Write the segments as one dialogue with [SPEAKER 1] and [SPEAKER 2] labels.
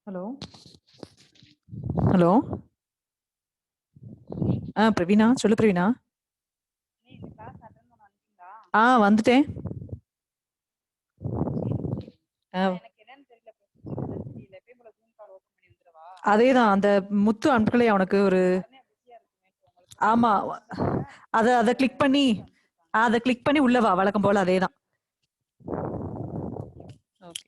[SPEAKER 1] Hello hello Praveena, சொல்லு பிரவீனா. வந்துட்டேன். அதேதான், அந்த முத்து அனுப்பலையா உனக்கு ஒரு? ஆமா, அத கிளிக் பண்ணி உள்ள வா, வழக்கம் போல அதேதான். Okay.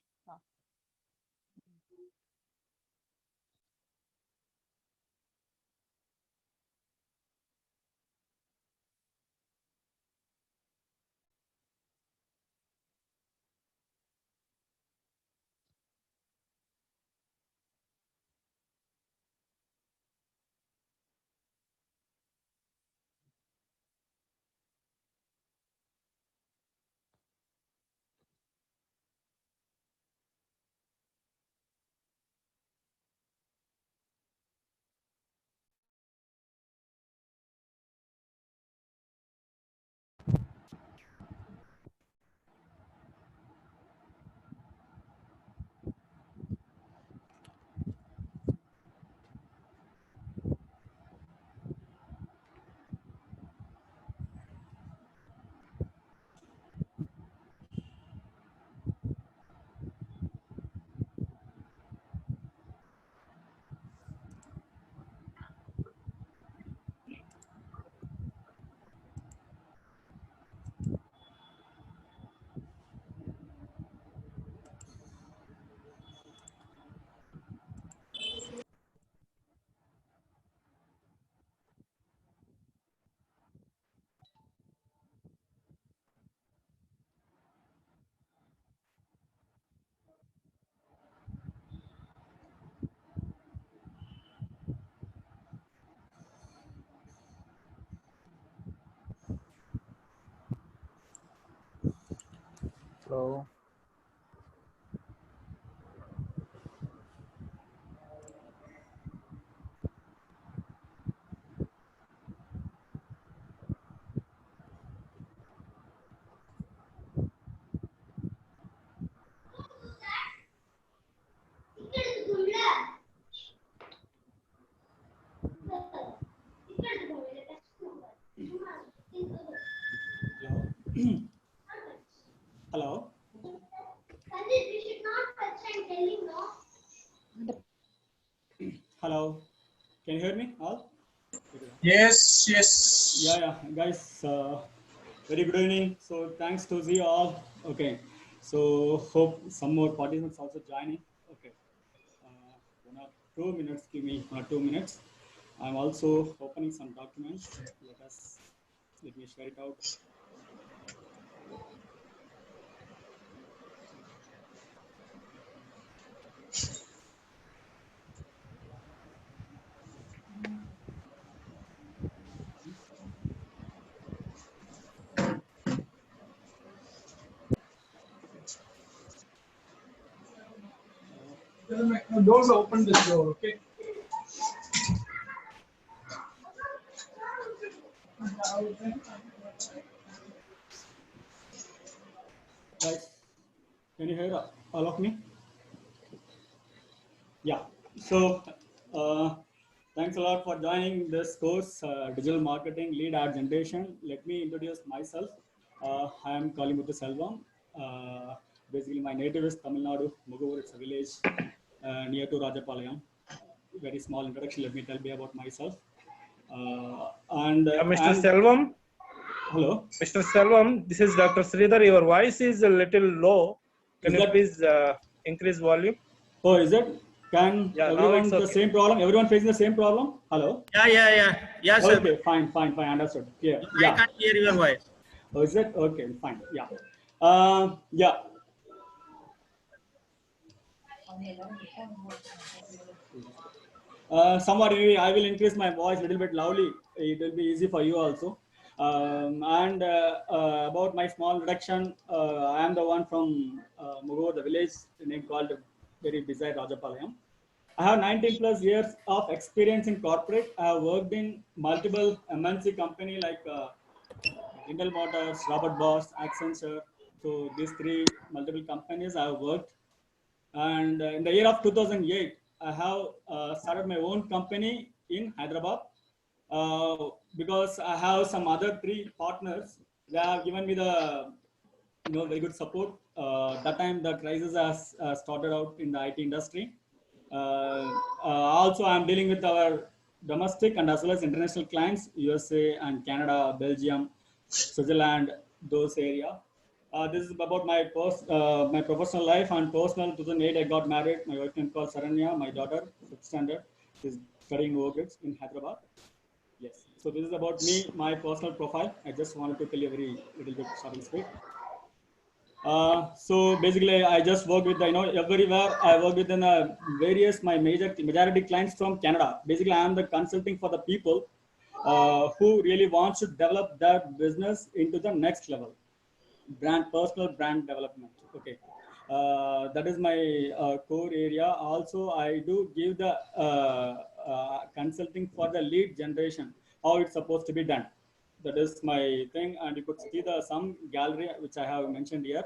[SPEAKER 2] Hello.
[SPEAKER 3] Hello. Hello. Can you hear me all?
[SPEAKER 4] Yes.
[SPEAKER 3] Yeah, guys. Very good evening. So thanks to you all. Okay. So hope some more participants also joining. Okay. 1 or 2 minutes. Give me 1 or 2 minutes. I'm also opening some documents. Let me share it out.
[SPEAKER 4] Doors open this door, okay?
[SPEAKER 3] Guys, can you hear all of me? Yeah. So thanks a lot for joining this course, Digital Marketing Lead Ad Generation. Let me introduce myself. I am Kalimuthu Selvam. Basically, my native is Tamil Nadu, Mugovur. It's a village near to Rajapalayam. Very small introduction. Let me tell you about myself.
[SPEAKER 4] Mr. Selvam.
[SPEAKER 3] Hello.
[SPEAKER 4] Mr. Selvam, this is Dr. Sridhar. Your voice is a little low. Can you please increase volume?
[SPEAKER 3] Oh, is it? Can everyone the same problem? Everyone facing the same problem? Hello?
[SPEAKER 4] Yeah. Yes, sir.
[SPEAKER 3] Okay, fine. Understood. Yeah.
[SPEAKER 4] I can't hear your voice.
[SPEAKER 3] Oh, is it? Okay, fine. Yeah. Yeah. Somewhat I will increase my voice a little bit loudly. It will be easy for you also. About my small introduction, I am the one from Mugo, the village name called very beside Rajapalayam. I have 19 plus years of experience in corporate. I have worked in multiple MNC company like General Motors, Robert Bosch, Accenture. So these three multiple companies I have worked. And in the year of 2008, I have started my own company in Hyderabad because I have some other three partners. They have given me the very good support. That time the crisis has started out in the IT industry. Also, I'm dealing with our domestic and as well as international clients, USA and Canada, Belgium, Switzerland, those area. This is about my professional life and personal. 2008, I got married. My wife name called Saranya. My daughter, 5th standard, is studying overgrades in Hyderabad. Yes. So this is about me, my personal profile. I just wanted to tell you a very little bit short and sweet. So basically, I just work with everywhere. I work with various majority clients from Canada. Basically, I am the consulting for the people who really wants to develop their business into the next level. Personal brand development. Okay, that is my core area. Also, I do give the consulting for the lead generation, how it's supposed to be done. That is my thing, and you could see the some gallery which I have mentioned here.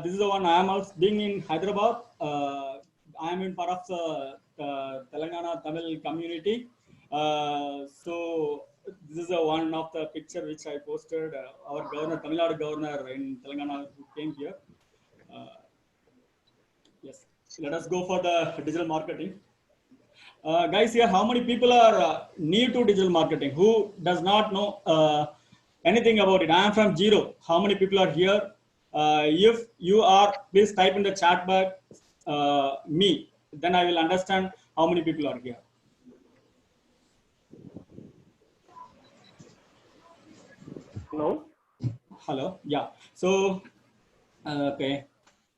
[SPEAKER 3] This is the one I am also being in Hyderabad. I am in part of the Telangana Tamil community. So this is one of the picture which I posted. Our governor, Tamil Nadu governor in Telangana, who came here. Yes, let us go for the digital marketing. Guys, here, how many people are new to digital marketing? Who does not know anything about it? I am from zero. How many people are here? If you are, please type in the chat box me. Then I will understand how many people are here.
[SPEAKER 4] Hello.
[SPEAKER 3] Hello. Yeah. So, okay.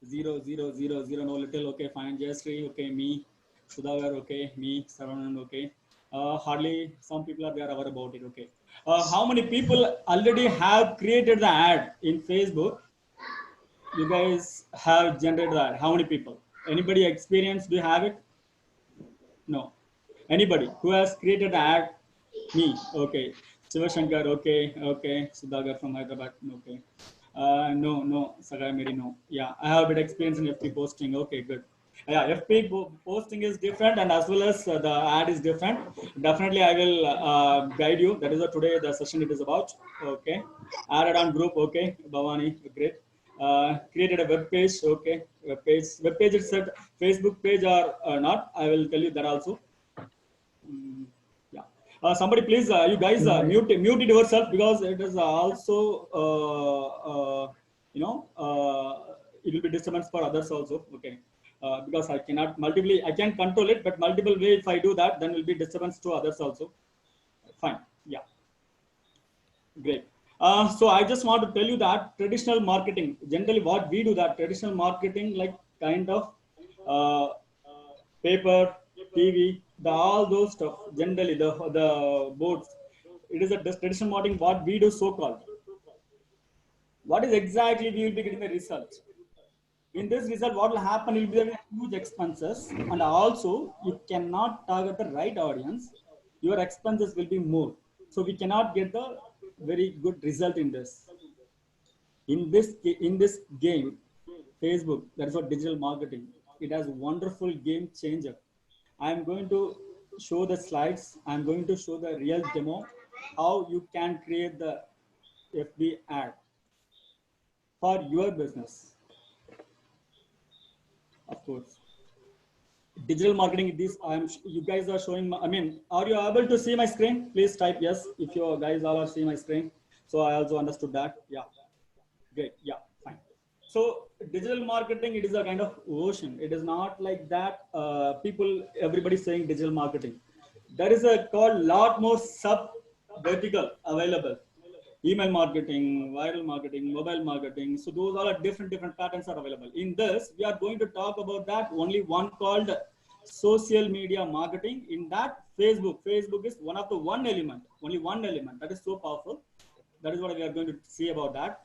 [SPEAKER 3] 0, 0, 0, 0. No little. Okay. Fine. Jayashree. Okay. Me. Sudhagar. Okay. Me. Saravanan. Okay. Hardly some people are there aware about it. Okay. How many people already have created the ad in Facebook? You guys have generated that. How many people? Anybody experience? Do you have it? No. Anybody who has created an ad? Me. Okay. Shivashankar. Okay. Okay. Sudhagar from Hyderabad. Okay. No. Sagai Mary. No. Yeah. I have a bit experience in FP posting. Okay. Good. Yeah. FP posting is different, and as well as the ad is different. Definitely, I will guide you. That is what today the session it is about. Okay. Added on group. Okay. Bhavani. Great. Created a web page. Okay. Web page is set. Facebook page or not. I will tell you that also. Yeah. Somebody please, you guys mute it yourself, because it is also it will be disturbance for others also. Okay. Because I can control it, but multiple way if I do that, then will be disturbance to others also. Fine. Yeah. Great. So I just want to tell you that traditional marketing, generally what we do, that traditional marketing, like kind of paper, TV, all those stuff, generally the boards, it is a traditional marketing what we do, so called. What is exactly we will be getting the result? In this result, what will happen? Will be huge expenses, and also you cannot target the right audience. Your expenses will be more, so we cannot get the very good result in this. In this game, Facebook, that is what digital marketing. It has a wonderful game changer. I'm going to show the slides. I'm going to show the real demo how you can create the FB ad for your business. Of course, digital marketing. You guys are showing. Are you able to see my screen? Please type yes if you guys all are seeing my screen. So I also understood that. Yeah, great. Yeah, fine. So digital marketing, it is a kind of ocean. It is not like that. Everybody saying digital marketing. There is a called lot more sub vertical available. Email marketing, viral marketing, mobile marketing. So those all are different patterns are available. In this, we are going to talk about that only one called social media marketing. In that, Facebook is only one element. That is so powerful. That is what we are going to see about that.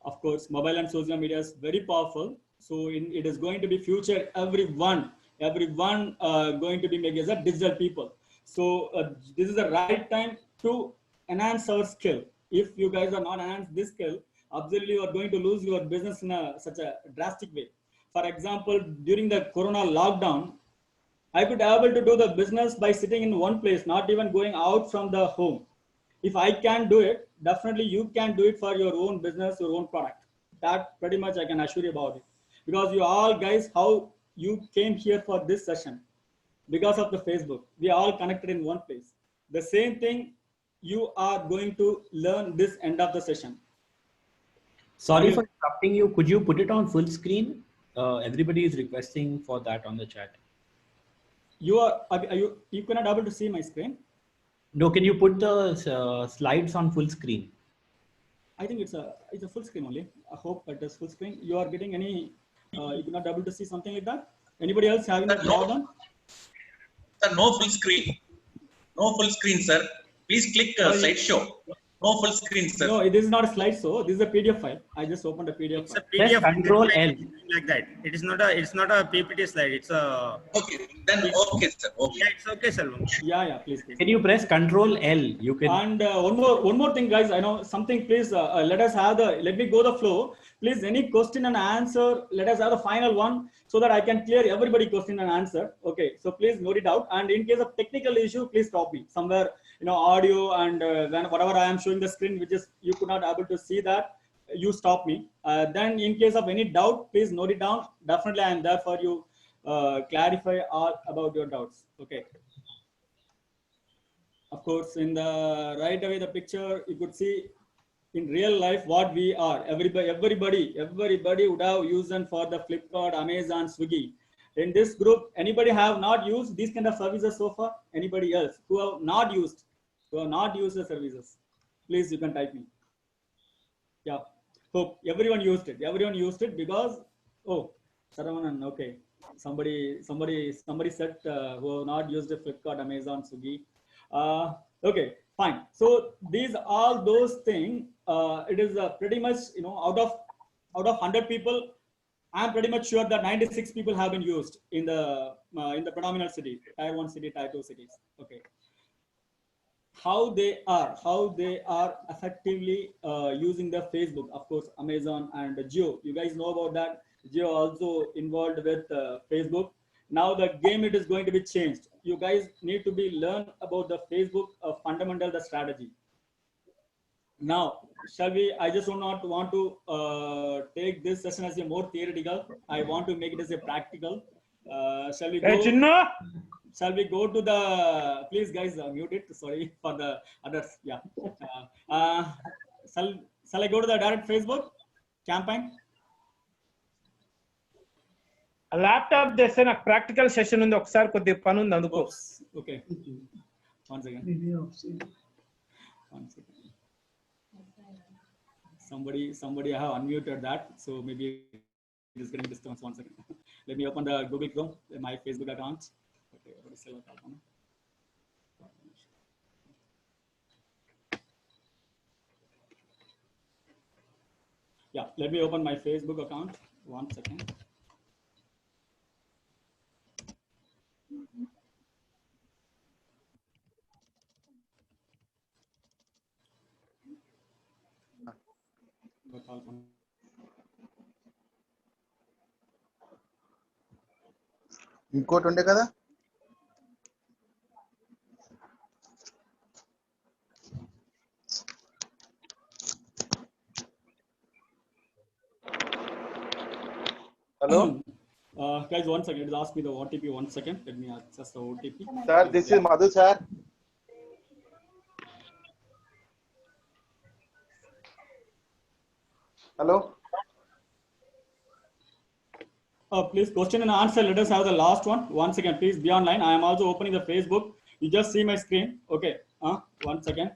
[SPEAKER 3] Of course, mobile and social media is very powerful. So it is going to be future. Everyone going to be made as a digital people. So this is the right time to enhance our skill. If you guys are not enhanced this skill, absolutely you are going to lose your business in such a drastic way. For example, during the Corona lockdown, I could able to do the business by sitting in one place, not even going out from the home. If I can do it, definitely you can do it for your own business, your own product. That pretty much I can assure you about it. Because you all guys, how you came here for this session, because of the Facebook, we are all connected in one place. The same thing you are going to learn this end of the session.
[SPEAKER 2] Sorry for interrupting you. Could you put it on full screen? Everybody is requesting for that on the chat.
[SPEAKER 3] You cannot able to see my screen.
[SPEAKER 2] No, can you put the slides on full screen?
[SPEAKER 3] I think it's a full screen only. I hope it is full screen. You are getting any? You cannot able to see something like that. Anybody else having a problem?
[SPEAKER 5] Sir, no full screen. No full screen, sir. Please click slideshow. No full screen, sir.
[SPEAKER 3] No, this is not a slideshow. This is a PDF file. I just opened a PDF
[SPEAKER 6] It's
[SPEAKER 3] file.
[SPEAKER 6] a PDF.
[SPEAKER 2] Control L.
[SPEAKER 6] Like that. It is not a. It's not a PPT slide. It's a.
[SPEAKER 5] Okay, then okay, sir. Okay.
[SPEAKER 6] Yeah, it's okay, Selvam.
[SPEAKER 3] Yeah, please.
[SPEAKER 2] Can you press Control L? You can.
[SPEAKER 3] And one more thing, guys. I know something. Please let us have the. Let me go the flow. Please, any question and answer. Let us have the final one so that I can clear everybody question and answer. Okay. So please note it out. And in case of technical issue, please stop me somewhere. Audio and when whatever I am showing the screen, which is you could not able to see that, you stop me. Then in case of any doubt, please note it down. Definitely I am there for you. Clarify all about your doubts. Okay. Of course, in the right away the picture you could see in real life what we are. Everybody would have used them for the Flipkart, Amazon, Swiggy. In this group, anybody have not used these kind of services so far? Anybody else who have not used the services? Please, you can type me. Yeah, hope everyone used it. Everyone used it because Saravanan, okay. Somebody said who have not used the Flipkart, Amazon, Swiggy. Okay, fine. So these all those things. It is pretty much out of 100 people, I'm pretty much sure that 96 people have been used in the predominant city, tier 1 city, tier 2 cities. Okay. How they are effectively using the Facebook, of course, Amazon and Jio. You guys know about that. Jio also involved with Facebook. Now the game it is going to be changed. You guys need to be learn about the Facebook fundamental the strategy. Now, shall we? I just do not want to take this session as a more theoretical. I want to make it as a practical. Shall we go?
[SPEAKER 4] Hey,
[SPEAKER 3] shall we go to the? Please, guys, mute it. Sorry for the others. Yeah. Shall I go to the direct Facebook campaign?
[SPEAKER 4] Laptop చేస్తే నాకు practical session ఉంది ఒకసారి కొద్దిగా పని ఉంది అందుకో.
[SPEAKER 3] Okay. One second. Somebody I have unmuted that, so maybe it is getting disturbance. One second. Let me open the Google Chrome, my Facebook account. Okay, what is it? Yeah, let me open my Facebook account. One second.
[SPEAKER 7] ఇంకోటి ఉండే కదా
[SPEAKER 3] Hello. Guys, one second. It is ask me the OTP. One second. Let me access the OTP.
[SPEAKER 7] Sir, this is Madhu, sir. Hello.
[SPEAKER 3] Please, question and answer. Let us have the last one. One second, please be online. I am also opening the Facebook. You just see my screen. Okay. One second.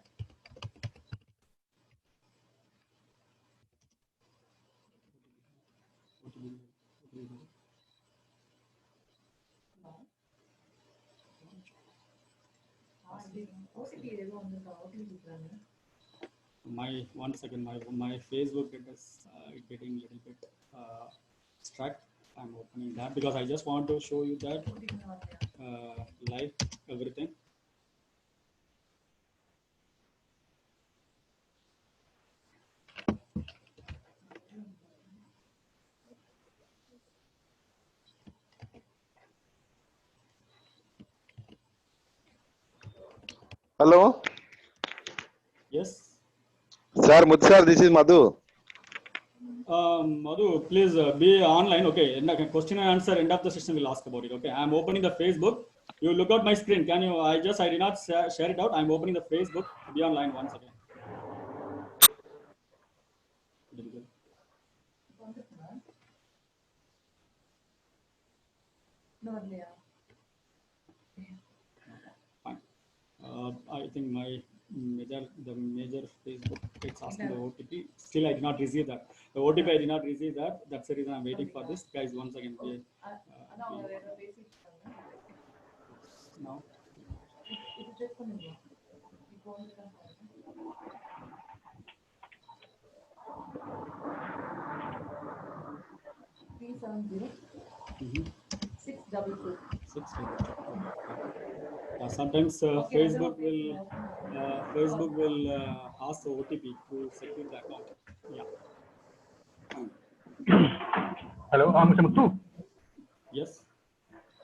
[SPEAKER 3] My one second. My Facebook it is getting a little bit stuck. I'm opening that because I just want to show you that live everything.
[SPEAKER 7] Hello,
[SPEAKER 3] Yes.
[SPEAKER 7] sir. Muthu sir, this is Madhu.
[SPEAKER 3] Madhu, please be online. Okay, and the question and answer end of the session we'll ask about it. Okay, I'm opening the Facebook. You look out my screen. Can you? I did not share it out. I'm opening the Facebook. Be online once again. Fine. I think the major Facebook, it's asking the OTP. Still, I did not receive that. The OTP I did not receive that. That's the reason I'm waiting for this. Guys, once again, now. Mm-hmm. 622. Sometimes Facebook will ask the OTP to secure the account. Yeah.
[SPEAKER 8] Hello, Mr. Muthu.
[SPEAKER 3] Yes.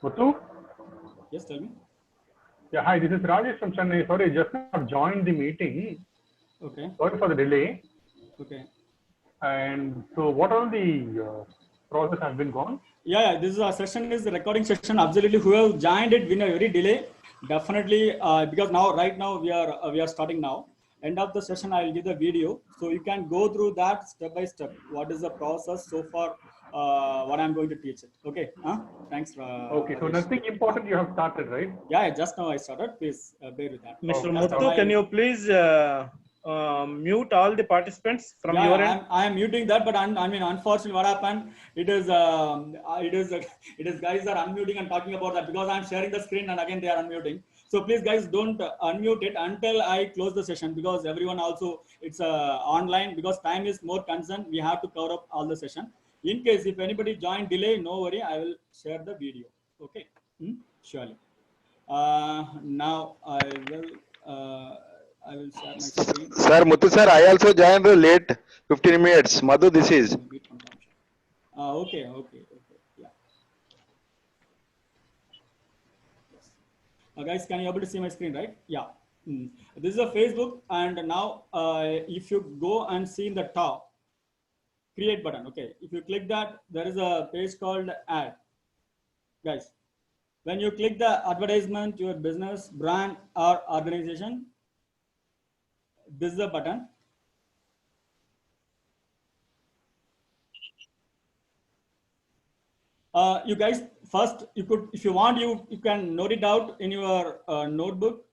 [SPEAKER 8] Muthu?
[SPEAKER 3] Yes, tell me.
[SPEAKER 8] Yeah, hi, this is Rajesh from Chennai. Sorry, just not joined the meeting.
[SPEAKER 3] Okay.
[SPEAKER 8] Sorry for the delay.
[SPEAKER 3] Okay.
[SPEAKER 8] And so what all the process has been gone?
[SPEAKER 3] Yeah, this is our session is the recording session. Absolutely, who have joined it with a very delay, definitely because right now we are starting now. End of the session, I will give the video, so you can go through that step by step. What is the process so far? What I'm going to teach it. Okay. Thanks.
[SPEAKER 8] Okay, so
[SPEAKER 3] Rajesh.
[SPEAKER 8] nothing important you have started, right?
[SPEAKER 3] Yeah, just now I started. Please bear with that.
[SPEAKER 4] Mr.
[SPEAKER 8] Okay.
[SPEAKER 4] Muthu, can you please mute all the participants from
[SPEAKER 3] Yeah,
[SPEAKER 4] your end?
[SPEAKER 3] I am muting that, but I mean, unfortunately, what happened? It is guys are unmuting and talking about that because I'm sharing the screen and again they are unmuting. So please, guys, don't unmute it until I close the session because everyone also it's online because time is more concerned. We have to cover up all the session. In case if anybody join delay, no worry, I will share the video. Okay, surely. Now I will share my screen.
[SPEAKER 7] Sir, Muthu sir, I also joined late 15 minutes. Madhu, this is.
[SPEAKER 3] Okay. Yeah. Yes. Guys, can you able to see my screen, right? Yeah. This is a Facebook, and now if you go and see in the top, create button. Okay. If you click that, there is a page called ad. Guys, when you click the advertisement, your business, brand, or organization, this is the button. You guys first you could if you want you can note it out in your notebook.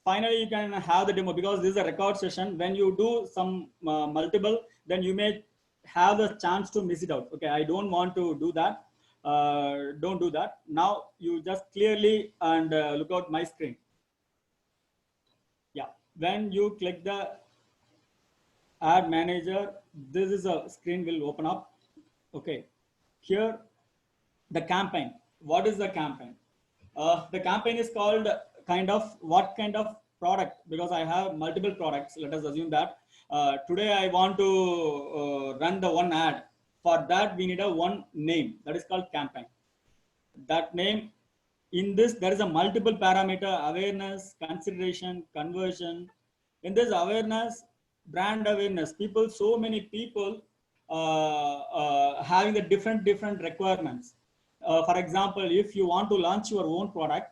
[SPEAKER 3] Finally you can have the demo because this is a record session. When you do some multiple, then you may have the chance to miss it out. Okay, I don't want to do that. Don't do that. Now you just clearly and look out my screen. Yeah, when you click the ad manager, this is a screen will open up. Okay, here the campaign. What is the campaign? The campaign is called what kind of product, because I have multiple products. Let us assume that today I want to run the one ad. For that we need a one name, that is called campaign. That name, in this there is a multiple parameter: awareness, consideration, conversion. In this awareness, brand awareness, so many people having the different requirements. For example, if you want to launch your own product,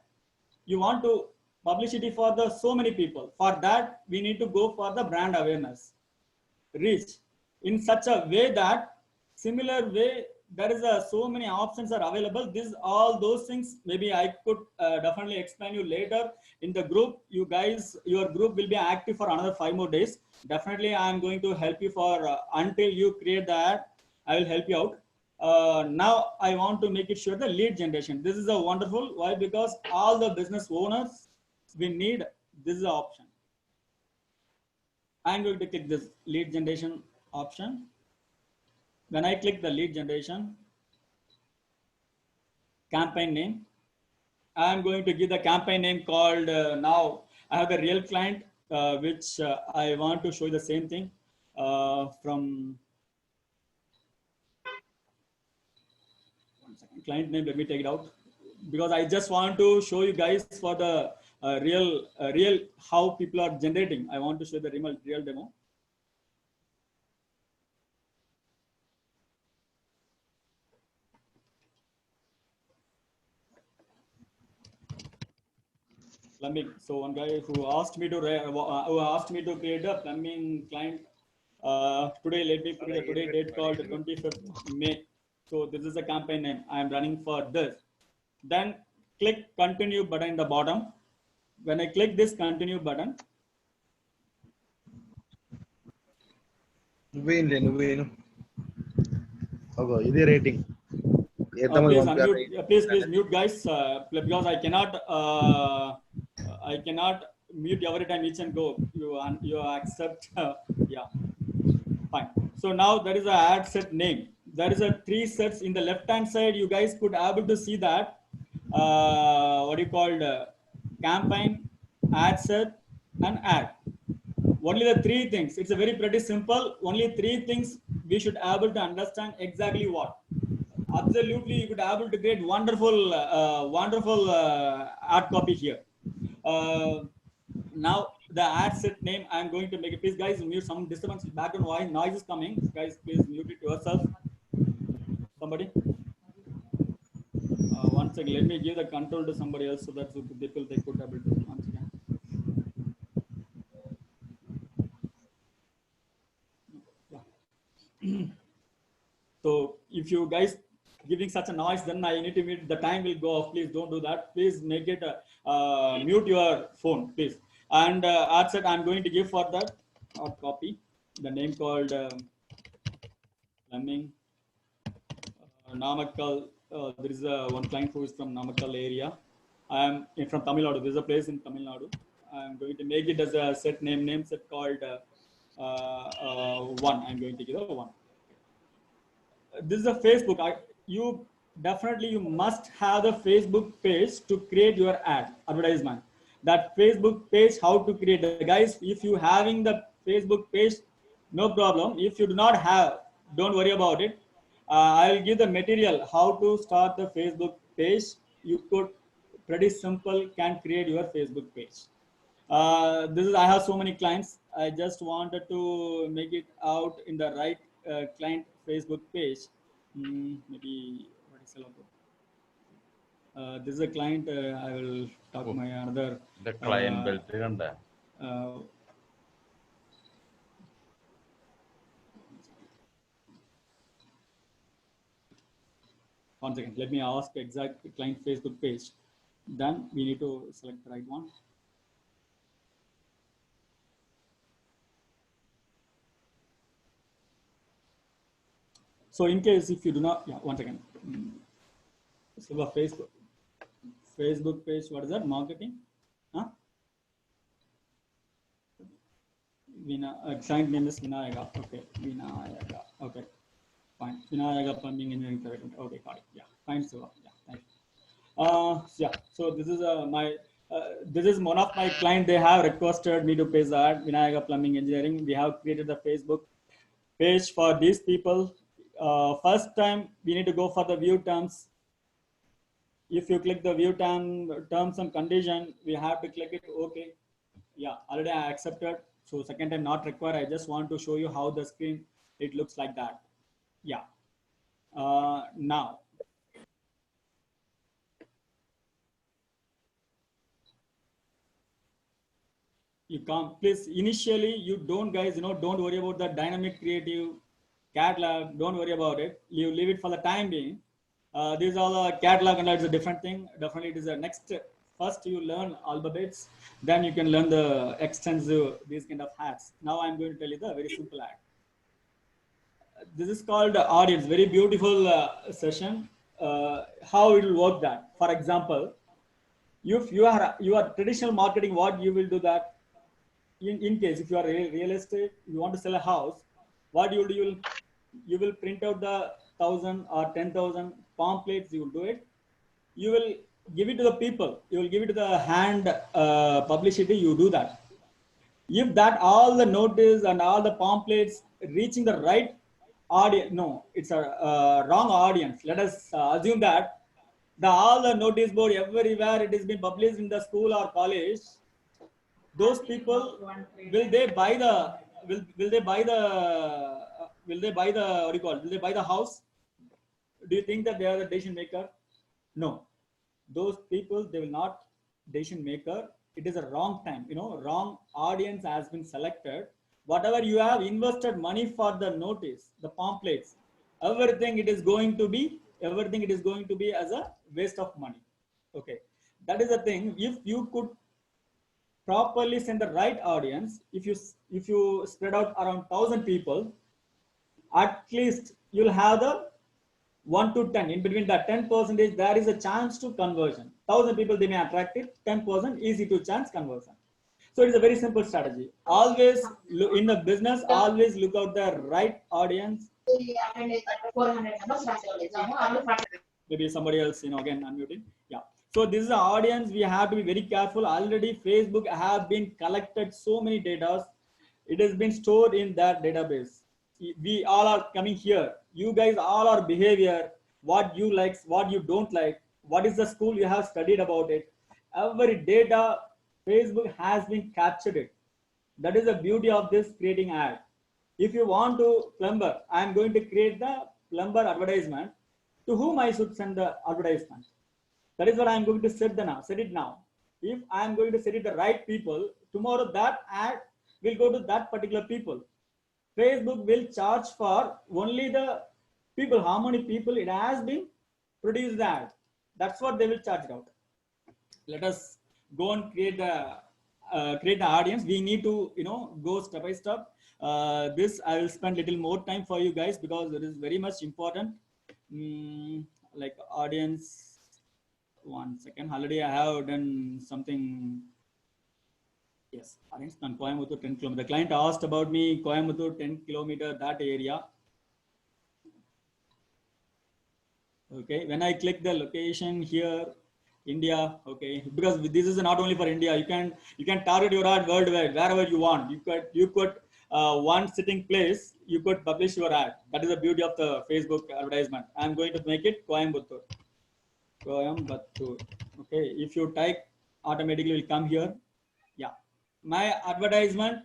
[SPEAKER 3] you want to publicity for the so many people. For that, we need to go for the brand awareness, reach in such a way that similar way there is so many options are available. This all those things maybe I could definitely explain you later in the group. You guys, your group will be active for another 5 more days. Definitely, I am going to help you for until you create the ad. I will help you out. Now I want to make it sure the lead generation. This is a wonderful. Why? Because all the business owners, we need this is the option. I'm going to click this lead generation option. When I click the lead generation, campaign name, I'm going to give the campaign name called now I have the real client, which I want to show you the same thing from client name. Let me take it out because I just want to show you guys for the real how people are generating. I want to show the real demo. Plumbing. So one guy who asked me to create a plumbing client. Today, let me put the today date called 25th May. So this is the campaign name. I am running for this. Then click continue button in the bottom. When I click this continue button,
[SPEAKER 7] rating.
[SPEAKER 3] please mute guys, because I cannot mute every time each and go. You accept. Yeah, fine. So now there is a ad set name. There is a 3 sets in the left hand side. You guys could able to see that what you called campaign, ad set, and ad. Only the 3 things. It's a very pretty simple. Only 3 things we should able to understand exactly what. Absolutely, you could able to create wonderful ad copy here. Now the ad set name, I'm going to make it. Please guys mute some disturbance, background noise is coming. Guys, please mute it yourself. Somebody. One second, let me give the control to somebody else so that people they could able to once again. Yeah. So if you guys giving such a noise, then I need to mute. The time will go off. Please don't do that. Please make it mute your phone, please. And ad set, I'm going to give for that copy the name called Plumbing Namakkal. There is one client who is from Namakkal area. I am from Tamil Nadu. There is a place in Tamil Nadu. I am going to make it as a set name set called one. I'm going to give a one. This is a Facebook. You must have the Facebook page to create your ad advertisement. That Facebook page, how to create it. Guys, if you having the Facebook page, no problem. If you do not have, don't worry about it. I'll give the material how to start the Facebook page. You could pretty simple can create your Facebook page. I have so many clients. I just wanted to make it out in the right client Facebook page. Maybe what is it? This is a client. I will talk my another.
[SPEAKER 9] The client built
[SPEAKER 3] one second. Let me ask exact client Facebook page. Then we need to select the right one. So in case if you do not, yeah, one second. So the Facebook page, what is that? Marketing? Huh? Client name is Vinayaga. Okay, Vinayaga. Okay, fine. Vinayaga Plumbing Engineering Private. Okay, got it. Yeah, fine. So yeah, thank you. Yeah. So this is this is one of my client. They have requested me to pay that Vinayaga Plumbing Engineering. We have created the Facebook page for these people. First time we need to go for the view terms. If you click the view terms and condition, we have to click it. Okay. Yeah, already I accepted. So second time not required. I just want to show you how the screen, it looks like that. Yeah. Now. You can't, please, initially you don't guys, don't worry about the dynamic creative catalog. Don't worry about it. You leave it for the time being. These are the catalog and it's a different thing. Definitely it is a next. First you learn alphabets, then you can learn the extensive, these kind of hats. Now I'm going to tell you the very simple ad. This is called audience, very beautiful session. How it will work that. For example, if you are traditional marketing, what you will do that, in case if you are real estate, you want to sell a house, what you will do, you will print out the 1,000 or 10,000 pamphlets, you will do it. You will give it to the people. You will give it to the hand publicity, you do that. If that all the notice and all the pamphlets reaching the right audience, no, it's a wrong audience. Let us assume that all the notice board everywhere it has been published in the school or college, those people, will they buy the will they buy the what do you call it? Will they buy the house? Do you think that they are the decision maker? No, those people, they will not decision maker. It is a wrong time, wrong audience has been selected. Whatever you have invested money for the notice, the pamphlets, everything it is going to be as a waste of money. Okay, that is the thing. If you could properly send the right audience, if you spread out around 1,000 people, at least you'll have the 1 to 10. In between that 10%, there is a chance to conversion. 1,000 people, they may attract it. 10% easy to chance conversion. So it's a very simple strategy. Always in the business, always look out the right audience. Maybe somebody else, again unmuting. Yeah. So this is the audience. We have to be very careful. Already Facebook have been collected so many data. It has been stored in that database. We all are coming here. You guys all are behavior, what you like, what you don't like, what is the school you have studied about it. Every data Facebook has been captured it. That is the beauty of this creating ad. If you want to plumber, I am going to create the plumber advertisement. To whom I should send the advertisement? That is what I am going to set it now. If I am going to set it the right people, tomorrow that ad will go to that particular people. Facebook will charge for only the people, how many people it has been produced the ad. That's what they will charge it out. Let us go and create the audience. We need to go step by step. This I will spend little more time for you guys because it is very much important. Like audience, 1 second. Already I have done something. Yes, audience done Coimbatore 10 km. The client asked about me Coimbatore 10 km, that area. Okay, when I click the location here, India, okay, because this is not only for India. You can target your ad worldwide, wherever you want. You could one sitting place, you could publish your ad. That is the beauty of the Facebook advertisement. I'm going to make it Coimbatore. Coimbatore. Okay, if you type, automatically will come here. Yeah, my advertisement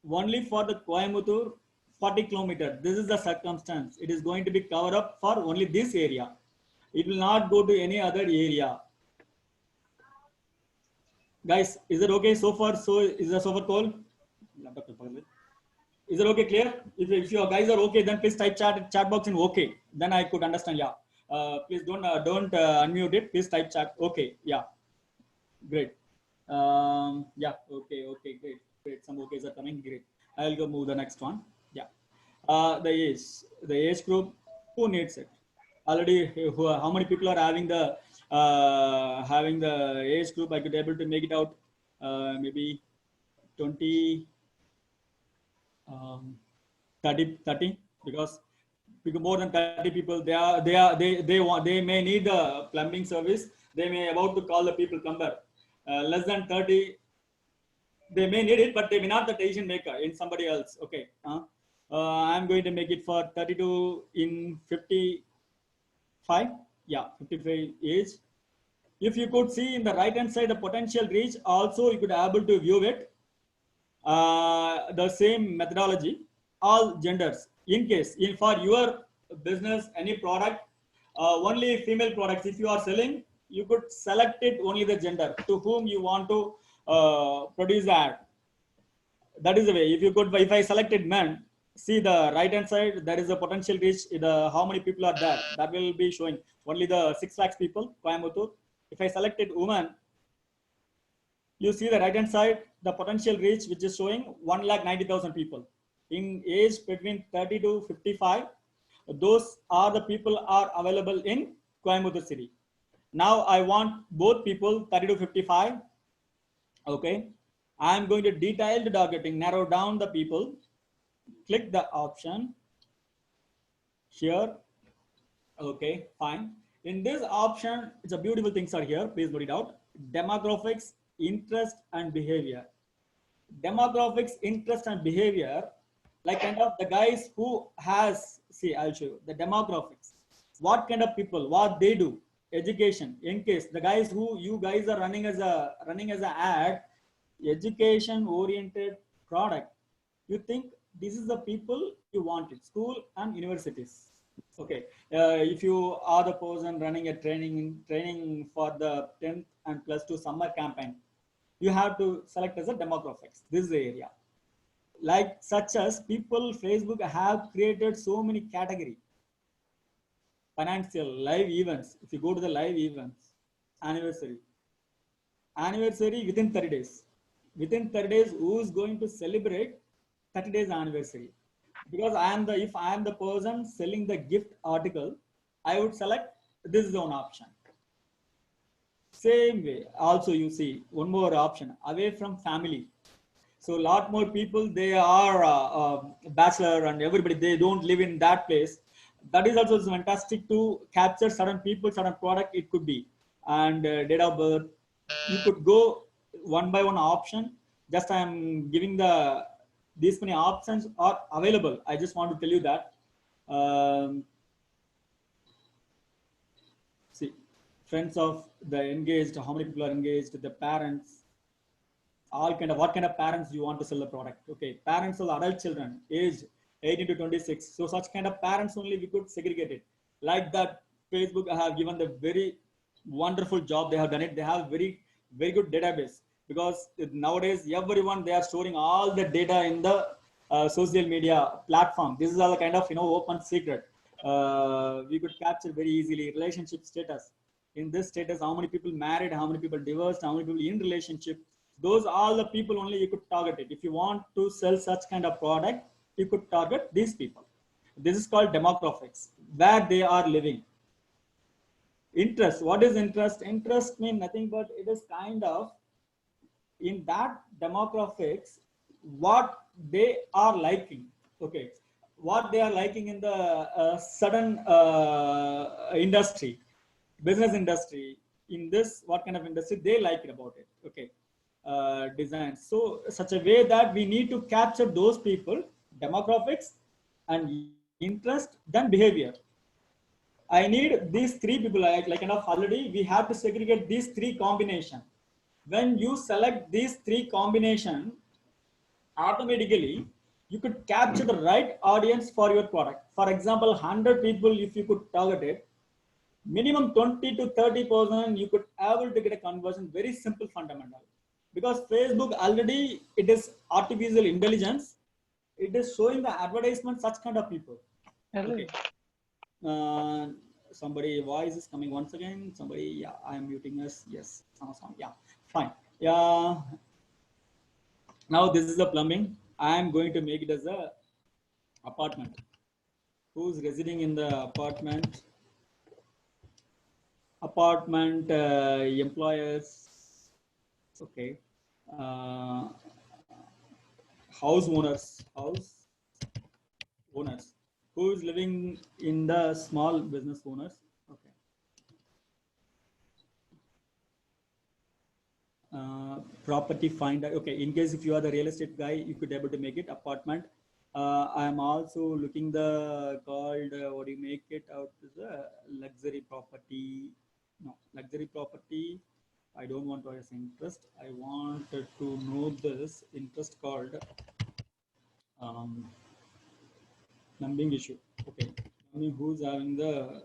[SPEAKER 3] only for the Coimbatore 40 kilometers. This is the circumstance. It is going to be covered up for only this area. It will not go to any other area. Guys, is it okay so far? So is the so far call? Is it okay, clear? If you guys are okay, then please type chat box in okay. Then I could understand. Yeah. Please don't unmute it. Please type chat. Okay. Yeah. Great. Yeah. Okay. Great. Some okays are coming. Great. I'll go move the next one. Yeah. The age group. Who needs it? Already, how many people are having the age group? I could able to make it out. Maybe 20. 30 because more than 30 people they may need the plumbing service. They may about to call the people plumber. Less than 30 they may need it, but they may not the decision maker in somebody else. Okay, I'm going to make it for 32 in 55. Yeah, 55 age. If you could see in the right hand side the potential reach, also you could able to view it. The same methodology, all genders. In case for your business, any product, only female products, if you are selling, you could select it only the gender to whom you want to produce the ad. That is the way. If I selected men, see the right hand side, there is a potential reach, how many people are there. That will be showing only the 6 lakhs people, Coimbatore. If I selected woman, you see the right hand side, the potential reach, which is showing 1,90,000 people in age between 30 to 55. Those are the people are available in Coimbatore city. Now I want both people 30 to 55. Okay, I am going to detailed targeting, narrow down the people. Click the option here. Okay, fine. In this option, it's a beautiful things are here. Please note it out. Demographics, interest and behavior. Demographics, interest and behavior, like kind of the guys who has, see, I'll show you the demographics. what kind of people, what they do, education. In case the guys who you guys are running as a ad, education oriented product, you think this is the people you wanted, school and universities. Okay, if you are the person running a training for the 10th and plus 2 summer campaign, you have to select as a demographics. This is the area. Like such as people, Facebook have created so many category. Financial, live events. If you go to the live events, anniversary within 30 days. Within 30 days, who is going to celebrate 30 days anniversary? Because if I am the person selling the gift article, I would select this is one option. Same way, also you see one more option, away from family. So a lot more people, they are bachelor and everybody, they don't live in that place. That is also fantastic to capture certain people, certain product it could be, and date of birth. You could go one by one option. Just I am giving these many options are available. I just want to tell you that. See, friends of the engaged, how many people are engaged, the parents, all kind of, what kind of parents you want to sell the product. Okay, parents of adult children aged 18 to 26. So such kind of parents only we could segregate it. Like that, Facebook have given the very wonderful job. They have done it. They have very good database, because nowadays everyone, they are storing all the data in the social media platform. This is all the kind of open secret. We could capture very easily relationship status. In this status, how many people married, how many people divorced, how many people in relationship. Those are the people only you could target it. If you want to sell such kind of product, you could target these people. This is called demographics, where they are living. Interest. What is interest? Interest means nothing but it is kind of in that demographics what they are liking. Okay, what they are liking in the sudden industry, business industry. In this, what kind of industry they like it about it. Okay. Design. So such a way that we need to capture those people, demographics and interest, then behavior. I need these three people, like enough already, we have to segregate these three combination. When you select these three combination, automatically you could capture the right audience for your product. For example, 100 people, if you could target it, minimum 20 to 30% you could able to get a conversion. Very simple fundamental. Because Facebook already, it is artificial intelligence. It is showing the advertisement, such kind of people. Okay. Somebody voice is coming once again. Somebody, yeah, I am muting us. Yes. Yeah, fine. Yeah. Now this is the plumbing. I am going to make it as a apartment. Who's residing in the apartment? Apartment employers. Okay. House owners. Who is living in the small business owners. Okay. Property finder. Okay, in case if you are the real estate guy, you could be able to make it apartment. I am also looking the called what do you make it out is a luxury property. No, luxury property. I don't want to as interest. I wanted to know this interest called plumbing issue. Okay, plumbing, who's having the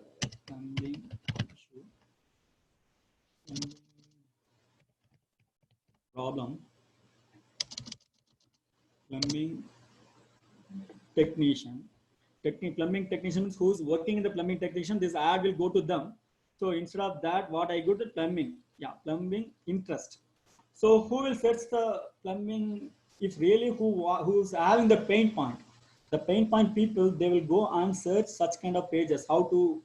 [SPEAKER 3] plumbing issue? Problem. Plumbing technician. Plumbing technician means who's working in the plumbing technician. This ad will go to them. So instead of that, what I go to plumbing. Yeah, plumbing interest. So who will search the plumbing? If really who's having the pain point, the pain point people, they will go and search such kind of pages. How to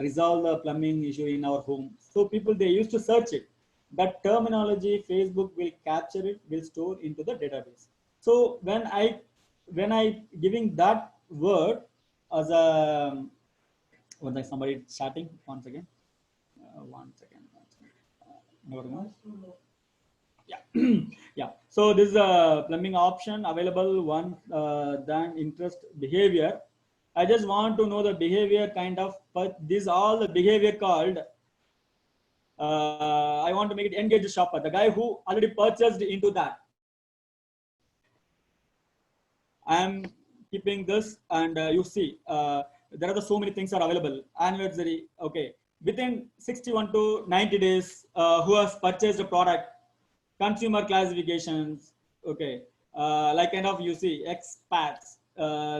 [SPEAKER 3] resolve the plumbing issue in our home. So people, they used to search it. That terminology, Facebook will capture it, will store into the database. So when I giving that word as a somebody chatting once again. Yeah. Yeah. So this is a plumbing option available. One then interest behavior. I just want to know the behavior kind of, but these all the behavior called, I want to make it engage shopper, the guy who already purchased into that. I'm keeping this, and you see, there are so many things are available. Anniversary, okay. Within 61 to 90 days, who has purchased a product, consumer classifications, okay. Like kind of, you see, expats.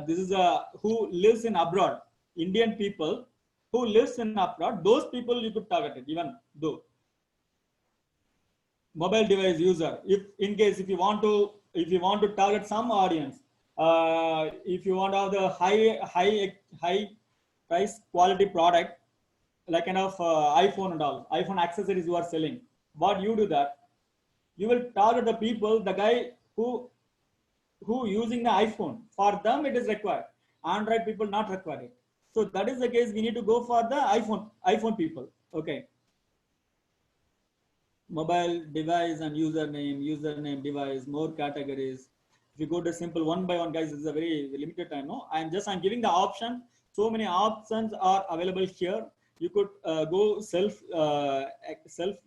[SPEAKER 3] This is who lives in abroad, Indian people who lives in abroad. Those people you could target it, even though mobile device user. If in case if you want to target some audience, if you want to have the high price quality product, like kind of iPhone and all, iPhone accessories you are selling, what you do that, you will target the people, the guy who using the iPhone. For them it is required. Android people not required. So that is the case. We need to go for the iPhone people. Okay. Mobile device and username, device, more categories. If you go to simple one by one, guys, this is a very limited time. No, I'm giving the option. So many options are available here. You could go self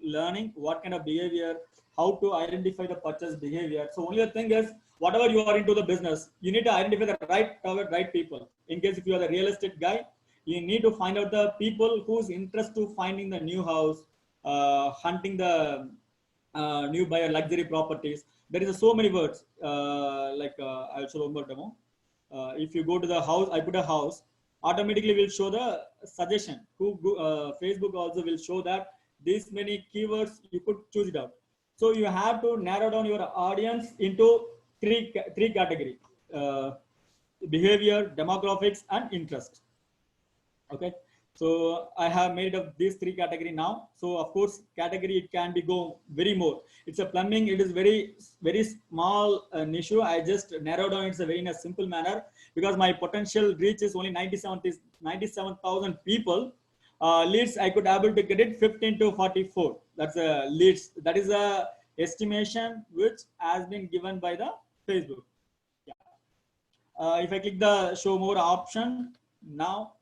[SPEAKER 3] learning what kind of behavior, how to identify the purchase behavior. So only the thing is, whatever you are into the business, you need to identify the right people. In case if you are the real estate guy, you need to find out the people whose interest to finding the new house, hunting the new buyer luxury properties. There is so many words. I'll show one more demo. If you go to the house, I put a house, automatically will show the suggestion. Facebook also will show that these many keywords, you could choose it out. So you have to narrow down your audience into three categories: behavior, demographics, and interest. Okay. So I have made up these three categories now. So of course, category it can be go very more. It's a plumbing. It is very small niche. I just narrowed down. It's a very in a simple manner because my potential reach is only 97,000 people. Leads I could able to get it 15 to 44. That's a leads. That is a estimation which has been given by the Facebook. Yeah. If I click the show more option now.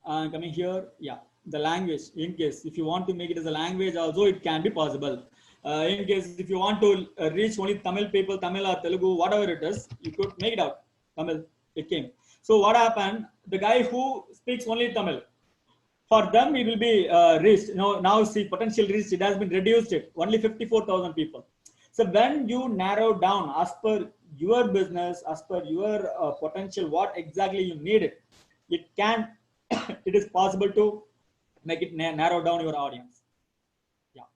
[SPEAKER 3] Coming here, yeah, the language. In case if you want to make it as a language, also it can be possible. In case if you want to reach only Tamil people, Tamil or Telugu, whatever it is, you could make it out. Tamil, it came. So what happened? The guy who speaks only Tamil, for them it will be reached. You know, now see potential reach. It has been reduced. It only 54,000 people. So when you narrow down as per your business, as per your potential, what exactly you need it can. It is possible to make it narrow down your audience. Yeah.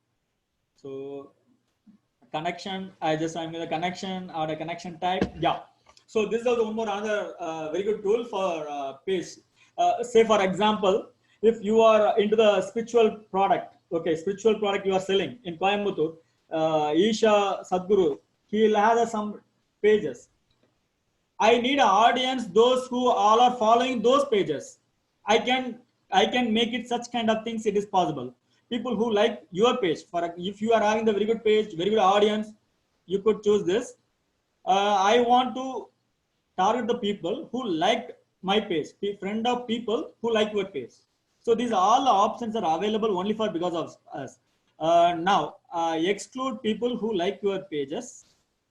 [SPEAKER 3] So connection, I'm with a connection or a connection type. Yeah. So this is also one more another very good tool for page. Say for example, if you are into the spiritual product, okay, spiritual product you are selling in Coimbatore, Isha Sadhguru, he'll have some pages. I need an audience, those who all are following those pages. I can make it such kind of things. It is possible. People who like your page, for if you are having the very good page, very good audience, you could choose this. I want to target the people who liked my page, friend of people who like your page. So these all the options are available only for because of us. Now exclude people who like your pages,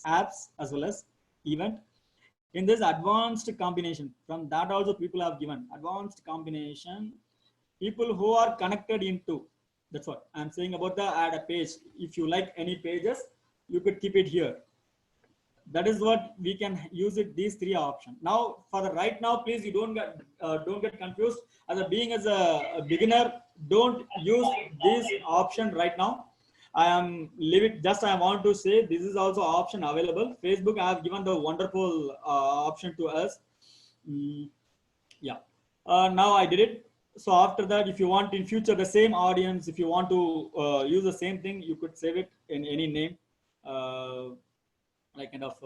[SPEAKER 3] apps as well as event. In this advanced combination, from that also people have given advanced combination, people who are connected into. That's what I'm saying about the add a page. If you like any pages, you could keep it here. That is what we can use it. These three options. Now for the right now, please you don't get confused. As a beginner, don't use this option right now. I am leave it. Just I want to say this is also option available. Facebook have given the wonderful option to us. Yeah. Now I did it. So after that, if you want in future the same audience, if you want to use the same thing, you could save it in any name, like kind of.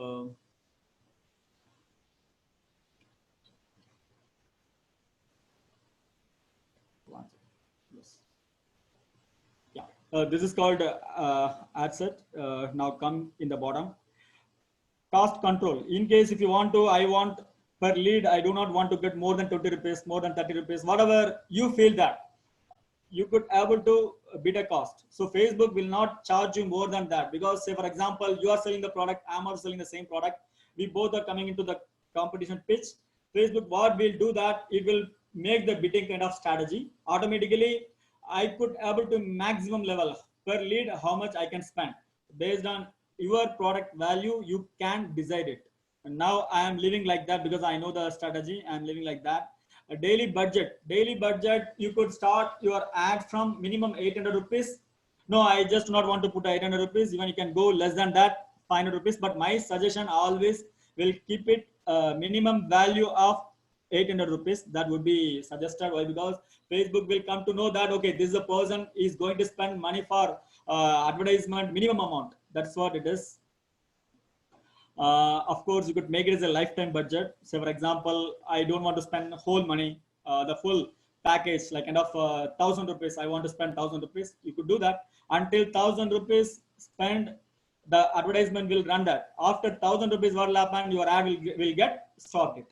[SPEAKER 3] This is called ad set. Now come in the bottom. Cost control. In case if you want to, I want per lead, I do not want to get more than 20 rupees, more than 30 rupees, whatever you feel that you could able to bid a cost. So Facebook will not charge you more than that, because say for example, you are selling the product, I'm also selling the same product. We both are coming into the competition pitch. Facebook, what will do that, it will make the bidding kind of strategy. Automatically, I could able to maximum level per lead, how much I can spend. Based on your product value, you can decide it. And now I am living like that because I know the strategy. I'm living like that. A daily budget, you could start your ad from minimum 800 rupees. No, I just do not want to put 800 rupees. Even you can go less than that, 500 rupees. But my suggestion always will keep it minimum value of 800 rupees. That would be suggested. Why? Because Facebook will come to know that, okay, this is a person is going to spend money for advertisement minimum amount. That's what it is. Of course, you could make it as a lifetime budget. Say, for example, I don't want to spend whole money, the full package, like kind of 1,000 rupees. I want to spend 1,000 rupees. You could do that until 1,000 rupees spend. The advertisement will run that. After 1,000 rupees, what will happen? Your ad will get sorted.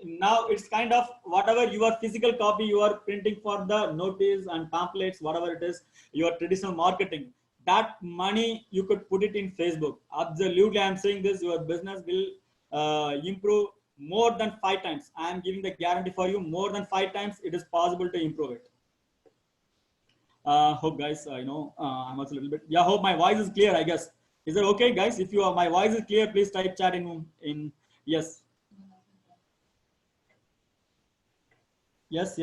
[SPEAKER 3] Now it's kind of whatever your physical copy you are printing for the notice and pamphlets, whatever it is, your traditional marketing. That money you could put it in Facebook. Absolutely, I'm saying this, your business will improve more than 5 times. I'm giving the guarantee for you, more than 5 times it is possible to improve it. Hope guys, I know I'm also a little bit, yeah, hope my voice is clear, I guess. Is it okay guys? If you are, my voice is clear, please type chat in yes. Yes.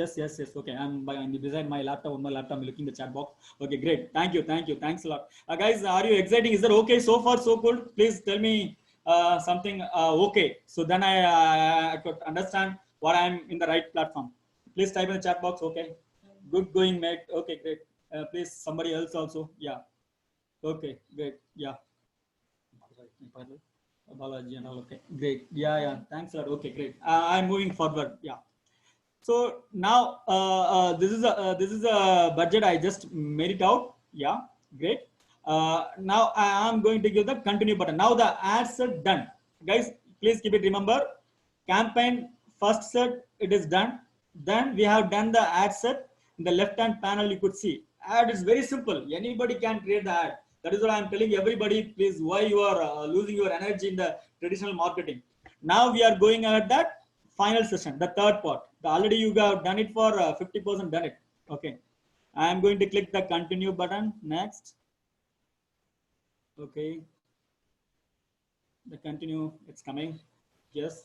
[SPEAKER 3] Okay, I'm beside my laptop. On my laptop, I'm looking the chat box. Okay, great. Thank you. Thanks a lot, guys. Are you exciting? Is that okay so far? So cool. Please tell me something. Okay, so then I could understand what I'm in the right platform. Please type in the chat box. Okay, good going, mate. Okay, great. Please somebody else also. Yeah. Okay, great. Yeah. Balaji and all. Okay, great. Yeah. Thanks a lot. Okay, great. I'm moving forward. Yeah. So now this is a budget I just made it out. Yeah, great. Now I am going to give the continue button. Now the ads are done, guys. Please keep it. Remember, campaign first set it is done. Then we have done the ad set. In the left hand panel, you could see ad is very simple. Anybody can create the ad. That is what I am telling everybody. Please, why you are losing your energy in the traditional marketing. Now we are going at that final session, the third part. Already you have done it for 50% done it. Okay, I am going to click the continue button. Next. Okay, the continue, it's coming. Yes,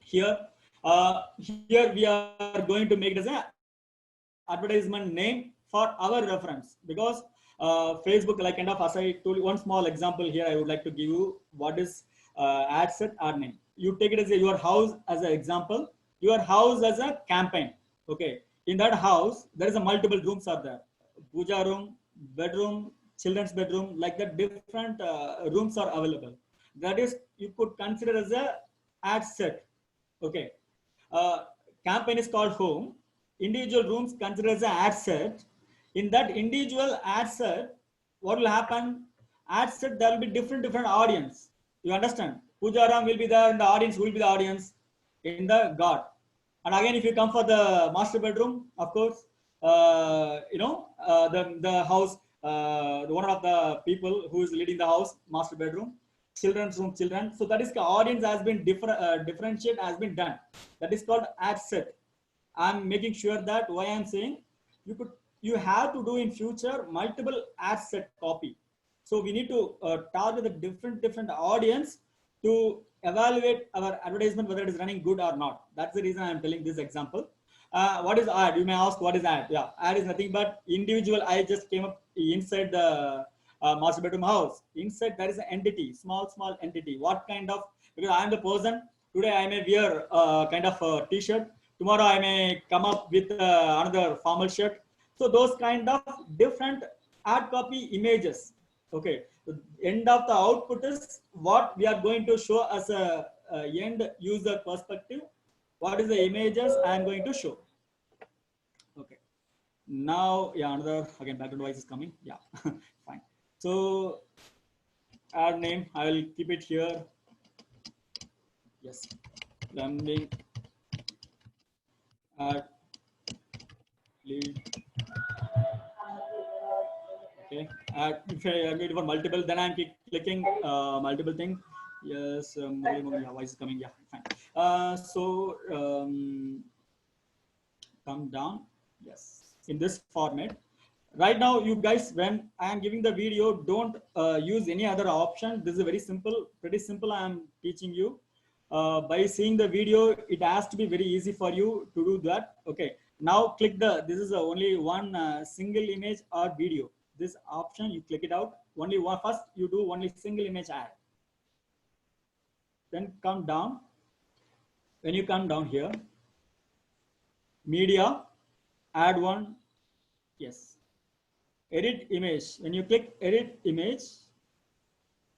[SPEAKER 3] here we are going to make it as an advertisement name for our reference, because Facebook, like kind of, as I told you, one small example here I would like to give you. What is ad set, ad name? You take it as your house as an example, your house as a campaign. Okay, in that house there is a multiple rooms are there, puja room, bedroom, children's bedroom, like that different rooms are available. That is, you could consider as a ad set. Okay, campaign is called home, individual rooms considered as an ad set. In that individual ad set, what will happen? Ad set, there will be different audience. You understand? Pujaram will be there, and the audience will be the audience in the God. And again, if you come for the master bedroom, of course, the house, one of the people who is leading the house, master bedroom, children's room, children. So that is the audience has been differentiate has been done. That is called ad set. I'm making sure that why I'm saying you have to do in future multiple ad set copy. So we need to target the different audience to evaluate our advertisement whether it is running good or not. That's the reason I'm telling this example. What is ad? You may ask, what is ad? Yeah, ad is nothing but individual. I just came up inside the master bedroom house. Inside there is an entity, small entity. What kind of? Because I am the person. Today I may wear kind of a t-shirt. Tomorrow I may come up with another formal shirt. So those kind of different ad copy images. Okay, the end of the output is what we are going to show as a end user perspective. What is the images I am going to show? Okay, now yeah, another again background noise is coming. Yeah, fine. So ad name, I will keep it here. Yes, plumbing ad lead. Okay, if I agree for multiple, then I'm clicking multiple thing. Yes, yeah, voice is coming. Yeah, fine. Come down. Yes, in this format. Right now, you guys, when I am giving the video, don't use any other option. This is very simple, pretty simple. I am teaching you. By seeing the video, it has to be very easy for you to do that. Okay. Now click this is only one single image or video. This option, you click it out. Only one, first you do only single image ad. Then come down. When you come down here, media, add one. Yes. Edit image. When you click edit image,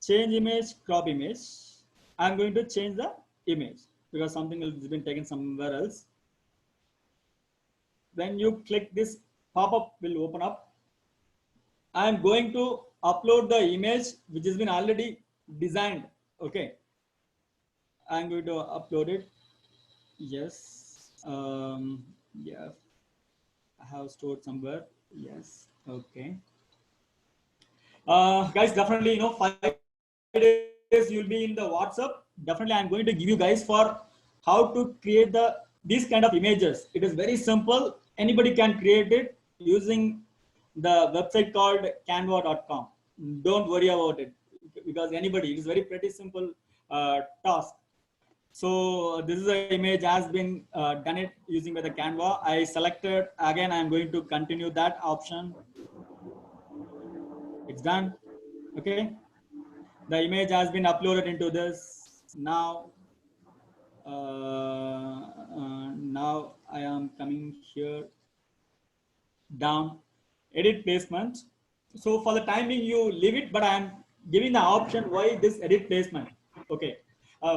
[SPEAKER 3] change image, crop image. I'm going to change the image because something else has been taken somewhere else. When you click this, pop-up will open up. I'm going to upload the image which has been already designed. Okay. I'm going to upload it. Yes. Yeah. I have stored somewhere. Yes. Okay. Guys, definitely, 5 days you'll be in the WhatsApp. Definitely, I'm going to give you guys for how to create these kind of images. It is very simple. Anybody can create it using the website called canva.com. Don't worry about it because anybody, it is very pretty simple task. So this is an image has been done it using by the Canva. I selected again. I'm going to continue that option. It's done. Okay. The image has been uploaded into this. Now, now I am coming here down, edit placement. So for the timing, you leave it, but I am giving the option why this edit placement. Okay.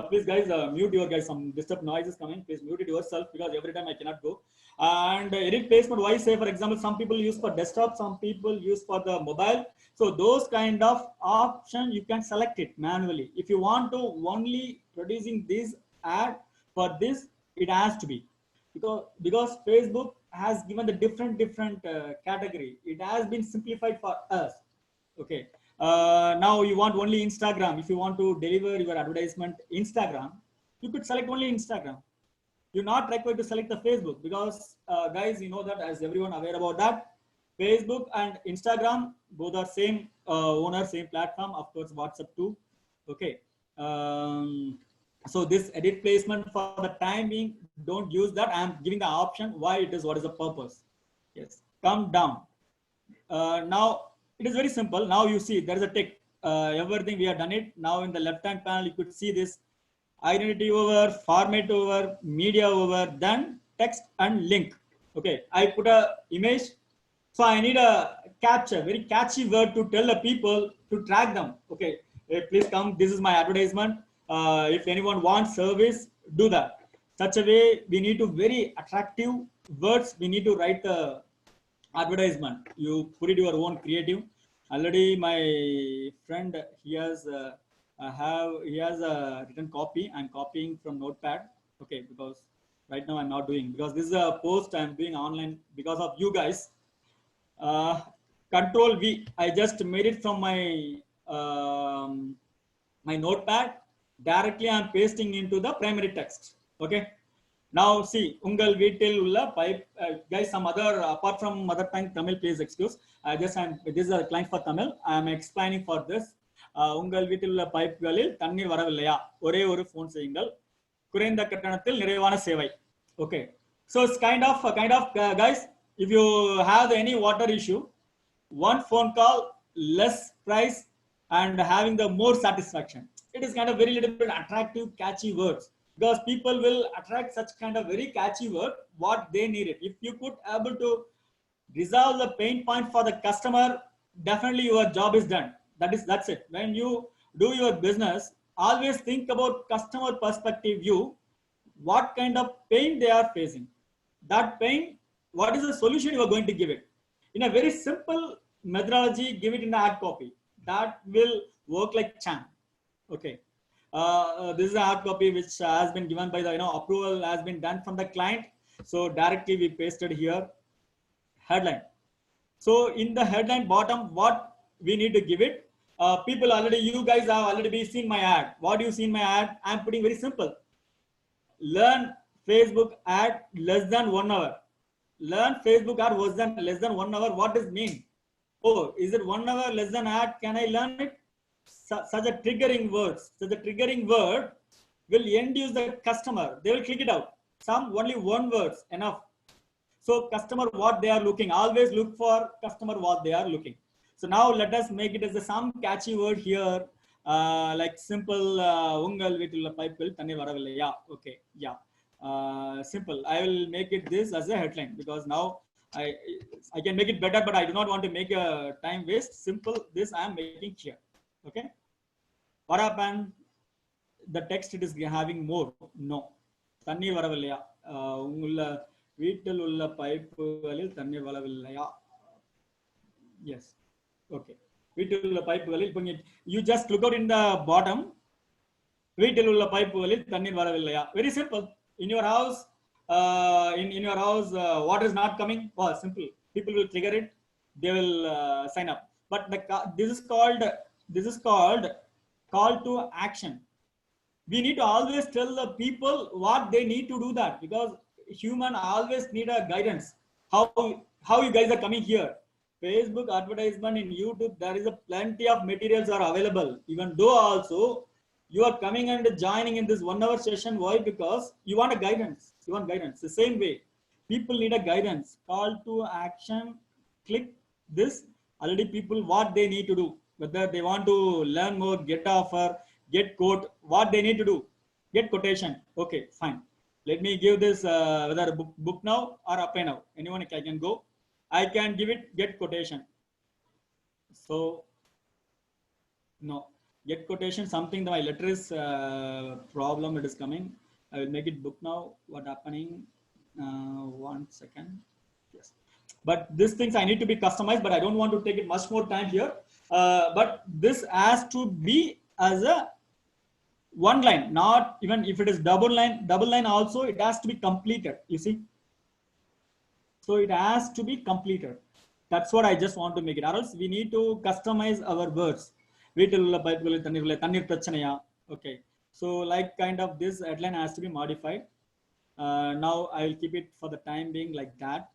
[SPEAKER 3] Please guys, mute your guys, some disturb noise is coming. Please mute it yourself because every time I cannot go. And edit placement, why say, for example, some people use for desktop, some people use for the mobile. So those kind of option, you can select it manually. If you want to only producing this ad for this, it has to be because Facebook has given the different category. It has been simplified for us. Okay. Now you want only Instagram. If you want to deliver your advertisement Instagram, you could select only Instagram. You're not required to select the Facebook because guys, you know that as everyone aware about that, Facebook and Instagram both are same owner, same platform. Of course, WhatsApp too. Okay. So this edit placement for the time being, don't use that. I'm giving the option why it is, what is the purpose. Yes. Come down. Now it is very simple. Now you see there is a tick. Everything we have done it. Now in the left hand panel, you could see this identity over, format over, media over, then text and link. Okay, I put a image. So I need a capture, very catchy word to tell the people to track them. Okay, please come. This is my advertisement. If anyone wants service, do that. Such a way we need to very attractive words. We need to write the advertisement. You put it your own creative. Already my friend, he has a written copy. I'm copying from Notepad. Okay, because right now I'm not doing, because this is a post I'm doing online because of you guys. Control V. I just made it from my my Notepad. Directly I'm pasting into the primary text. Okay. Now see, ungal veetil ulla pipe, guys. Some other apart from mother tongue Tamil, please excuse. This is a client for Tamil. I am explaining for this. Ungal veetil ulla pipe galil tannir varavilaya. Ore oru phone seyungal. Kurenda kattanathil nirevana sevai. Okay. So it's kind of guys. If you have any water issue, one phone call, less price, and having the more satisfaction. It is kind of very little bit attractive, catchy words. Because people will attract such kind of very catchy word, what they needed. If you could able to resolve the pain point for the customer, definitely your job is done. That's it. When you do your business, always think about customer perspective view, what kind of pain they are facing. That pain, what is the solution you are going to give it? In a very simple methodology, give it in the ad copy. That will work like charm. Okay. This is a hard copy which has been given by the, approval has been done from the client. So directly we pasted here, headline. So in the headline bottom, what we need to give it, people already, you guys have already seen my ad. What do you see in my ad? I'm putting very simple. Learn Facebook ad less than 1 hour. Learn Facebook ad less than 1 hour. What does it mean? Oh, is it 1 hour less than ad? Can I learn it? Such a triggering word. Such a triggering word will induce the customer. They will click it out. Some only one words enough. So customer what they are looking. Always look for customer what they are looking. So now let us make it as some catchy word here. Like simple ungal veetulla pipe thanni varavillayya. Okay, yeah. Simple. I will make it this as a headline because now I can make it better, but I do not want to make a time waste. Simple. This I am making here. Okay. What happened? The text it is having more. No. Thanni varavillayya. Ungulla veetil ulla pipegalil thanni varavillayya. Yes. Okay. Veetil ulla pipegalil. You just look out in the bottom. Veetil ulla pipegalil thanni varavillayya. Very simple. In your house, in your house, water is not coming. Oh, simple. People will trigger it. They will sign up. But this is called call to action. We need to always tell the people what they need to do that because human always need a guidance. How you guys are coming here? Facebook advertisement in YouTube. There is a plenty of materials are available. Even though also you are coming and joining in this 1 hour session. Why? Because you want a guidance. You want guidance. The same way, people need a guidance. Call to action. Click this. Already people what they need to do. Whether they want to learn more, get offer, get quote, what they need to do. Get quotation. Okay, fine. Let me give this whether a book now or apply now. Anyone I can go. I can give it get quotation. So no. Get quotation, something that my letter is problem it is coming. I will make it book now. What happening? 1 second. Yes. But these things I need to be customized, but I don't want to take it much more time here. But this has to be as a one line, not even if it is double line also, it has to be completed. You see? So it has to be completed. That's what I just want to make it. Or else we need to customize our words. Okay, so like kind of this headline has to be modified. Now I will keep it for the time being like that.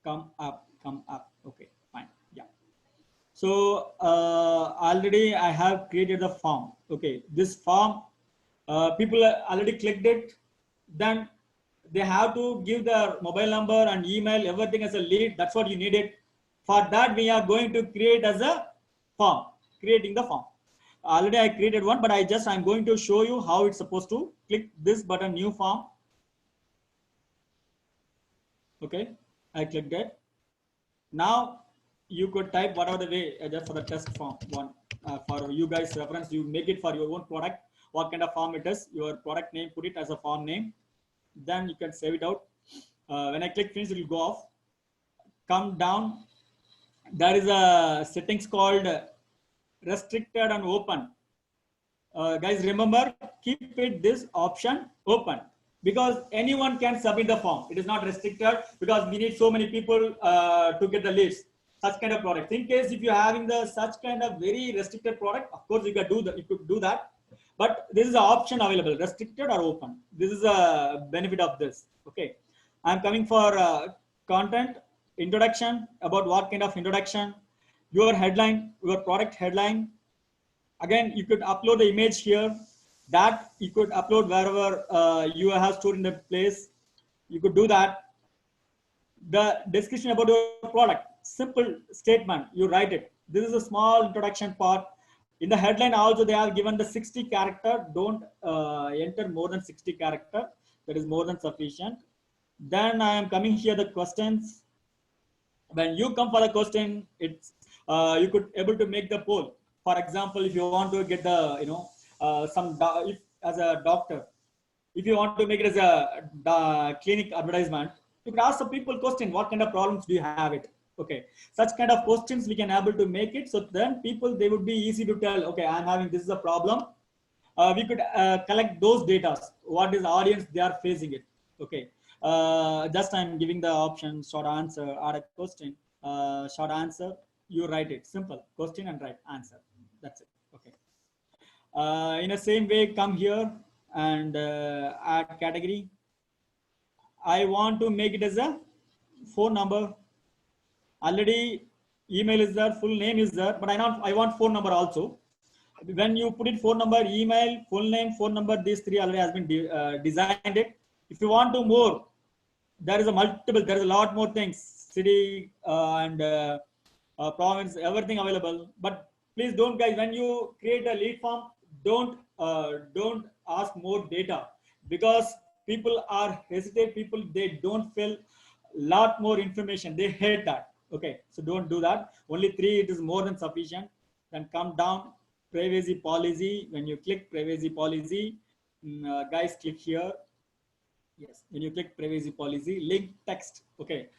[SPEAKER 3] Come up. Okay, fine. Yeah. So already I have created the form. Okay, this form, people already clicked it. Then they have to give their mobile number and email, everything as a lead. That's what you needed. For that, we are going to create as a form. Creating the form. Already I created one, but I'm going to show you how it's supposed to click this button, new form. Okay, I clicked it. Now you could type whatever the way just for the test form one for you guys reference. You make it for your own product. What kind of form it is? Your product name, put it as a form name. Then you can save it out. When I click finish, it will go off. Come down. There is a settings called restricted and open. Guys, remember, keep it this option open because anyone can submit the form. It is not restricted because we need so many people to get the leads. Such kind of product. In case if you're having the such kind of very restricted product, of course you could do that. But this is an option available, restricted or open. This is a benefit of this. Okay, I'm coming for content introduction. About what kind of introduction? Your headline, your product headline. Again, you could upload the image here. That you could upload wherever you have stored in the place. You could do that. The description about your product, simple statement. You write it. This is a small introduction part. In the headline also they have given the 60 character. Don't enter more than 60 character. That is more than sufficient. Then I am coming here the questions. When you come for the question, it's you could able to make the poll. For example, if you want to get the if as a doctor, if you want to make it as a clinic advertisement, you can ask the people question, what kind of problems do you have it? Okay, such kind of questions we can able to make it. So then people, they would be easy to tell, okay, I'm having this is a problem. we could collect those data. What is the audience they are facing it? Okay. Just I'm giving the option short answer, add a question, short answer. You write it simple question and write answer. That's it. Okay. In the same way, come here and add category. I want to make it as a phone number. Already email is there, full name is there, but I want phone number also. When you put it phone number, email, full name, phone number, these three already has been designed it. If you want to more, there is a multiple, there is a lot more things, city and province, everything available. But please don't, guys, when you create a lead form, don't ask more data, because people are hesitate. People, they don't fill lot more information. They hate that. Okay, so don't do that. Only 3, it is more than sufficient. Then come down, privacy policy. When you click privacy policy, guys, click here. Yes, when you click privacy policy, link text. Okay,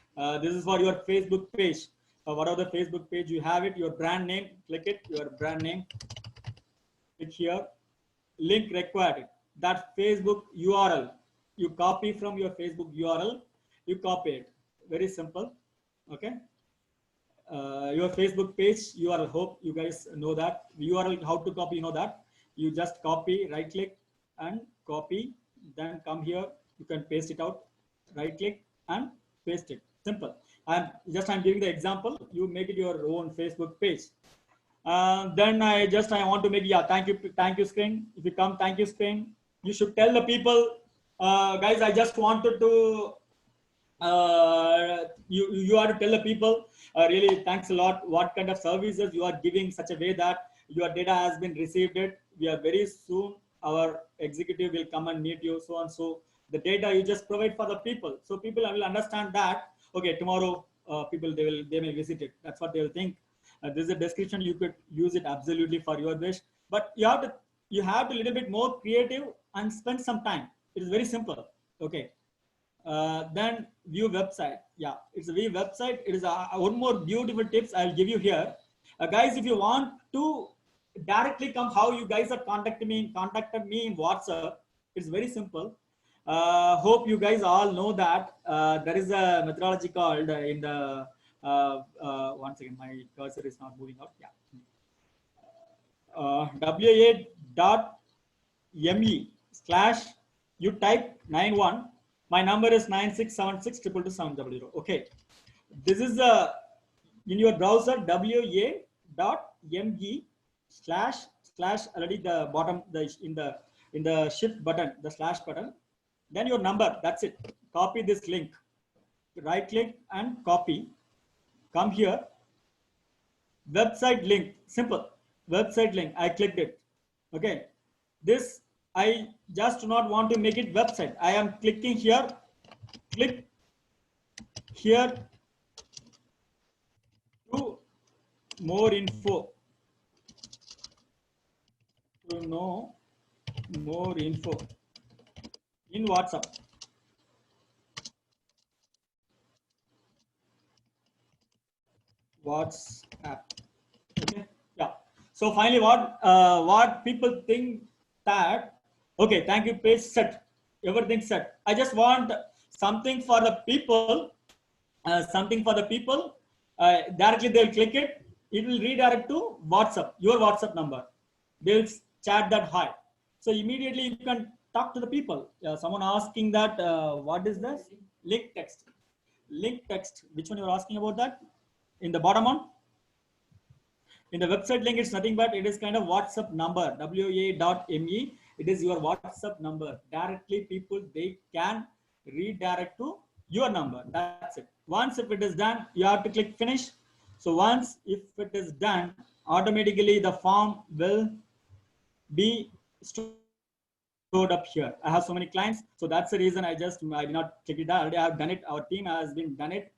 [SPEAKER 3] this is for your Facebook page. Whatever the Facebook page you have it, your brand name, click it, your brand name. Click here, link required. That Facebook URL, you copy from your Facebook URL, you copy it. Very simple. Okay. Your Facebook page URL, hope you guys know that. URL, how to copy, you know that. You just copy, right click and copy, then come here, you can paste it out, right click and paste it. Simple. I'm giving the example. You make it your own Facebook page. Then I want to make, yeah, thank you screen. If you come thank you screen, you should tell the people, guys, I just wanted to, you have to tell the people, really thanks a lot, what kind of services you are giving, such a way that your data has been received it. We are very soon, our executive will come and meet you, so on. So the data you just provide for the people, so people will understand that, okay, tomorrow people, they may visit it. That's what they will think. This is a description, you could use it absolutely for your wish, but you have to little bit more creative and spend some time. It is very simple. Okay. Then view website. Yeah, it's a view website. It is one more beautiful tips I'll give you here. Guys, if you want to directly come, how you guys are contacted me in WhatsApp, it's very simple. Hope you guys all know that there is a methodology called in the one second, my cursor is not moving out. Yeah. wa.me/ you type 91. My number is 9676222700. Okay. This is in your browser, wa.me/ already the bottom, in the shift button, the slash button, then your number, that's it. Copy this link, right click and copy, come here, website link, simple website link, I clicked it. Okay, this I just do not want to make it website. I am clicking here, click here to more info, to know more info in WhatsApp. WhatsApp. Okay. Yeah. So finally, what people think that, okay, thank you page set, everything set. I just want something for the people, directly they'll click it. It will redirect to WhatsApp, your WhatsApp number. They'll chat that hi. So immediately you can talk to the people. Someone asking that, what is this? Link text. Link text. Which one you're asking about that? In the bottom one? In the website link, it's nothing but it is kind of WhatsApp number, wa.me. It is your WhatsApp number. Directly people, they can redirect to your number. That's it. Once if it is done, you have to click finish. So once if it is done, automatically the form will be stored up here. I have so many clients, so that's the reason I did not click it out. Already I have done it. Our team has been done it.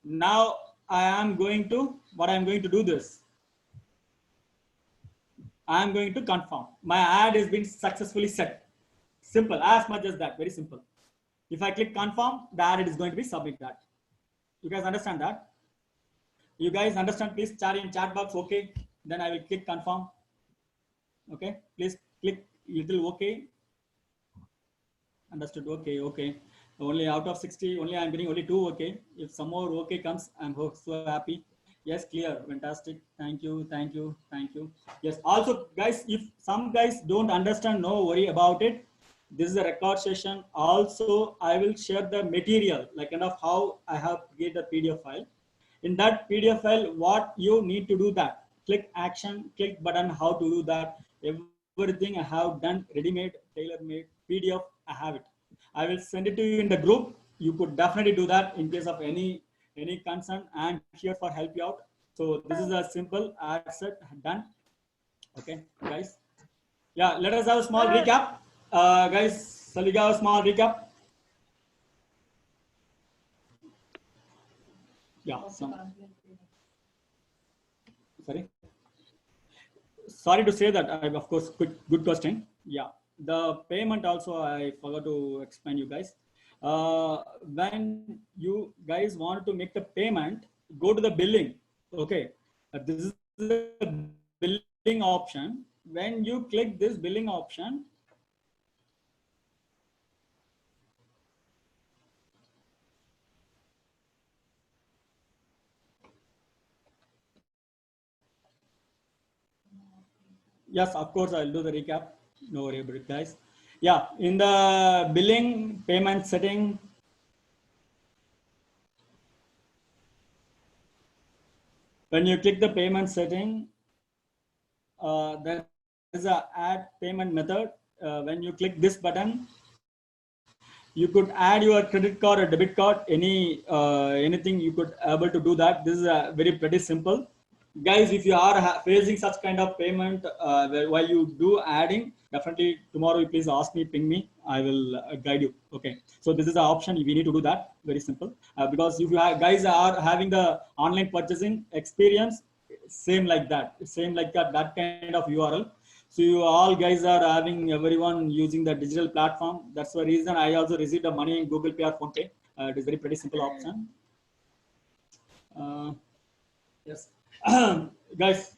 [SPEAKER 3] Now what I'm going to do this. I'm going to confirm. My ad has been successfully set. Simple, as much as that, very simple. If I click confirm, the ad is going to be submit that. You guys understand that? You guys understand, please chat in chat box, okay? Then I will click confirm. Okay, please click little okay? Understood. Okay, okay. Only out of 60, only I'm getting only 2 okay. If some more okay comes, I'm so happy. Yes, clear. Fantastic. Thank you, thank you, thank you. Yes. Also, guys, if some guys don't understand, no worry about it. This is a record session. Also, I will share the material, like kind of how I have created the PDF file. In that PDF file, what you need to do that. Click action, click button, how to do that. Everything I have done, ready-made, tailor-made, PDF, I have it. I will send it to you in the group. You could definitely do that in case of any concern. I'm here for help you out. So this is a simple ad set done. Okay, guys. Yeah, let us have a small recap. Guys, shall we have a small recap? Yeah. Sorry to say that. Of course, good question. Yeah, the payment also I forgot to explain you guys. When you guys want to make the payment, go to the billing. Okay, this is the billing option. When you click this billing option, yes, of course, I'll do the recap. No worry about it, guys. Yeah, in the billing payment setting, when you click the payment setting, there is a add payment method. When you click this button, you could add your credit card or debit card, anything you could able to do that. This is pretty simple. Guys, if you are facing such kind of payment while you do adding, definitely tomorrow you please ask me, ping me, I will guide you. Okay, so this is the option. We need to do that. Very simple. Because if you guys are having the online purchasing experience, same like that kind of URL. So you all guys are having everyone using the digital platform. That's the reason I also received the money in Google Pay or PhonePe. It is pretty simple option. Yes. Guys,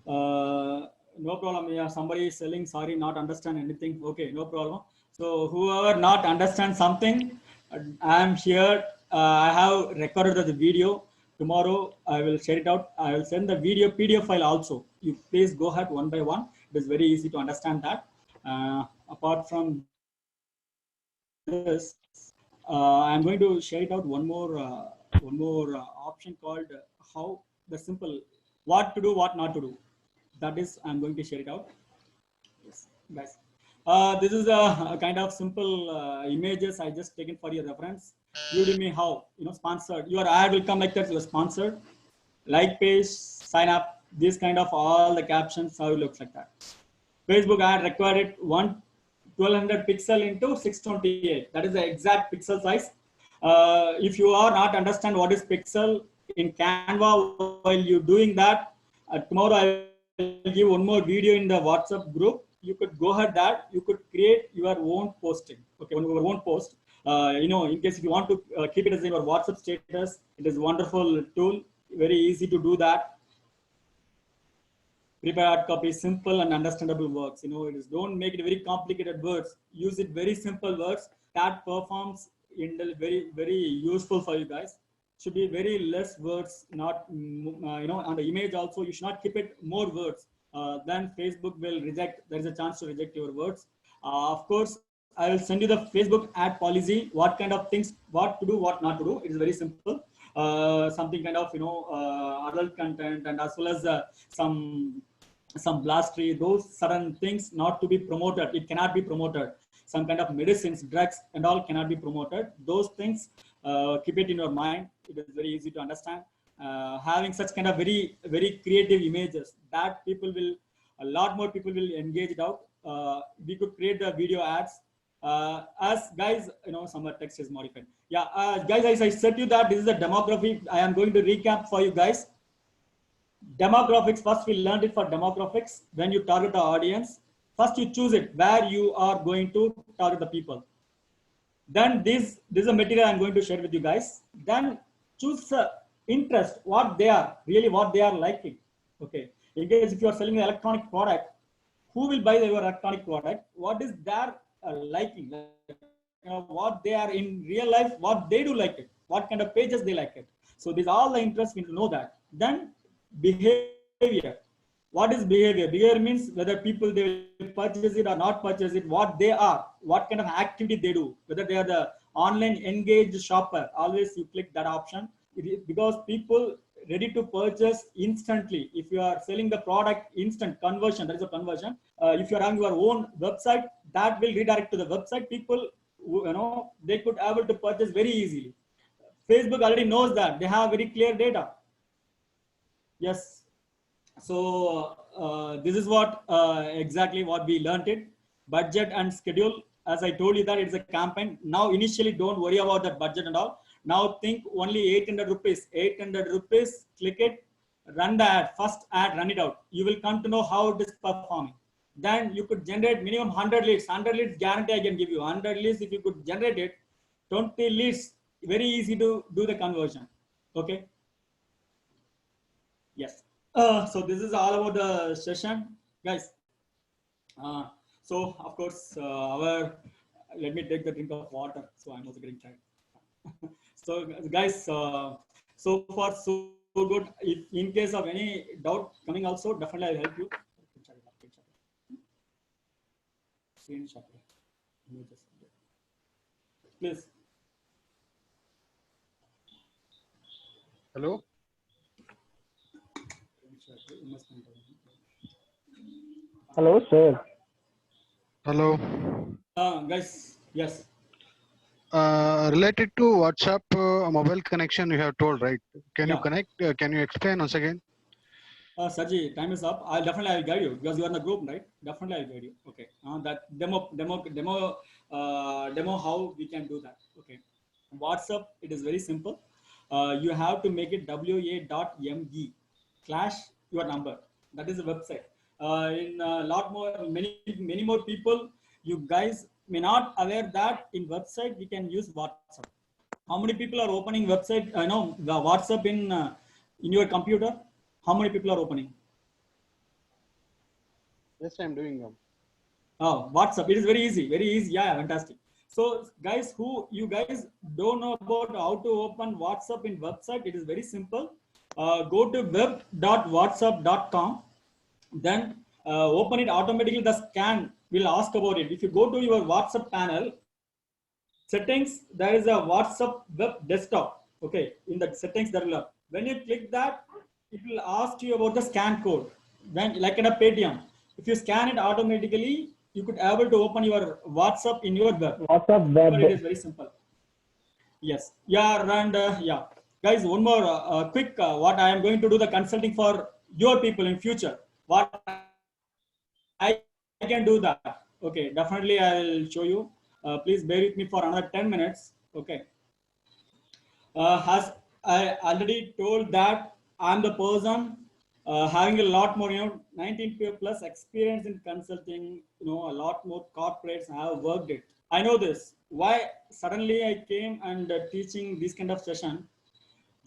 [SPEAKER 3] no problem. Yeah, somebody is selling, sorry, not understand anything. Okay, no problem. So whoever not understand something, I am here. I have recorded the video. Tomorrow I will share it out. I will send the video PDF file also. You please go ahead one by one. It is very easy to understand that. Apart from this, I'm going to share it out one more option called how the simple what to do, what not to do. That is, I'm going to share it out. Yes, guys. This is a kind of simple images I just taken for your reference. Udemy, how sponsored. Your ad will come like that. You're sponsored. Like page, sign up. This kind of all the captions how it looks like that. Facebook ad required 1200 pixel into 628. That is the exact pixel size. If you are not understand what is pixel in Canva while you doing that, tomorrow I will give one more video in the WhatsApp group. You could go ahead that you could create your own posting. Okay, your own post. In case if you want to keep it as in your WhatsApp status, it is a wonderful tool. Very easy to do that. Prepare hard copy, simple and understandable words. It is, don't make it very complicated words. Use it very simple words that performs in the very useful for you guys. Should be very less words, not on the image also. You should not keep it more words. Then Facebook will reject. There is a chance to reject your words. Of course, I will send you the Facebook ad policy. What kind of things, what to do, what not to do. It is very simple. Something kind of adult content and as well as some blasphemy, those certain things not to be promoted. It cannot be promoted. Some kind of medicines, drugs and all cannot be promoted. Those things, keep it in your mind. It is very easy to understand. Having such kind of very creative images that a lot more people will engage it out. We could create the video ads. As guys, some text is modified. Yeah, guys, as I said to you that this is a demographic. I am going to recap for you guys. Demographics, first we learned it for demographics. When you target the audience, first you choose it where you are going to target the people. Then this is a material I'm going to share with you guys. Then choose interest, what they are liking. Okay, in case if you are selling an electronic product, who will buy your electronic product, what is their liking, what they are in real life, what they do like it, what kind of pages they like it. So these all the interest, we know that. Then behavior. What is behavior? Behavior means whether people they will purchase it or not purchase it, what they are, what kind of activity they do, whether they are the online engaged shopper. Always you click that option, because people ready to purchase instantly. If you are selling the product, instant conversion, that is a conversion. If you are having your own website, that will redirect to the website. People, they could able to purchase very easily. Facebook already knows that. They have very clear data. Yes. So this is what exactly what we learned it. Budget and schedule. As I told you that it's a campaign. Now initially don't worry about that budget and all. Now think only 800 rupees. 800 rupees, click it, run the ad. First ad, run it out. You will come to know how it is performing. Then you could generate minimum 100 leads. 100 leads guarantee I can give you. 100 leads, if you could generate it, 20 leads, very easy to do the conversion. Okay. Yes. So this is all about the session, guys. So of course, let me take the drink of water. So I'm also getting tired. So guys, so far so good. If in case of any doubt coming also, definitely I'll help you. Please.
[SPEAKER 7] Hello.
[SPEAKER 8] Hello, sir.
[SPEAKER 7] Hello.
[SPEAKER 3] Guys, yes.
[SPEAKER 7] Related to WhatsApp mobile connection, you have told, right? Can you
[SPEAKER 3] Yeah.
[SPEAKER 7] connect? Can you explain once again?
[SPEAKER 3] Saji, time is up. I'll guide you because you are in the group, right? Definitely I'll guide you. Okay. That demo how we can do that. Okay. WhatsApp, it is very simple. You have to make it wa.me / your number. That is the website. In a lot more, many more people, you guys may not aware that in website we can use WhatsApp. How many people are opening website? The WhatsApp in your computer. How many people are opening?
[SPEAKER 7] Yes, I'm doing them.
[SPEAKER 3] Oh, WhatsApp. It is very easy. Very easy. Yeah, fantastic. So guys, you guys don't know about how to open WhatsApp in website, it is very simple. Go to web.whatsapp.com. Then open it automatically. The scan will ask about it. If you go to your WhatsApp panel, settings, there is a WhatsApp web desktop. Okay, in the settings there will. When you click that, it will ask you about the scan code. When, like in a Paytm, if you scan it automatically, you could able to open your WhatsApp in your web.
[SPEAKER 8] WhatsApp web.
[SPEAKER 3] But it is very simple. Yes. Yeah, and yeah, guys, one more quick. What I am going to do the consulting for your people in future. What I can do that. Okay, definitely I'll show you. Please bear with me for another 10 minutes. Okay. As I already told that I'm the person having a lot more, 19 plus experience in consulting, a lot more corporates have worked it. I know this. Why suddenly I came and teaching this kind of session?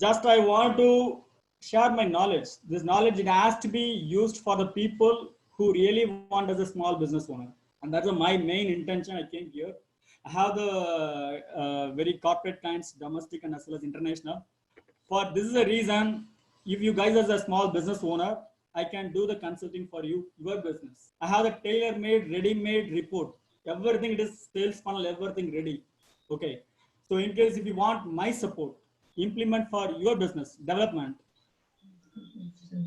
[SPEAKER 3] Just I want to share my knowledge. This knowledge, it has to be used for the people who really want as a small business owner. And that's my main intention. I came here. I have the very corporate clients, domestic and as well as international. For this is a reason, if you guys as a small business owner, I can do the consulting for you, your business. I have a tailor-made, ready-made report. Everything, it is sales funnel, everything ready. Okay. So in case if you want my support, implement for your business development,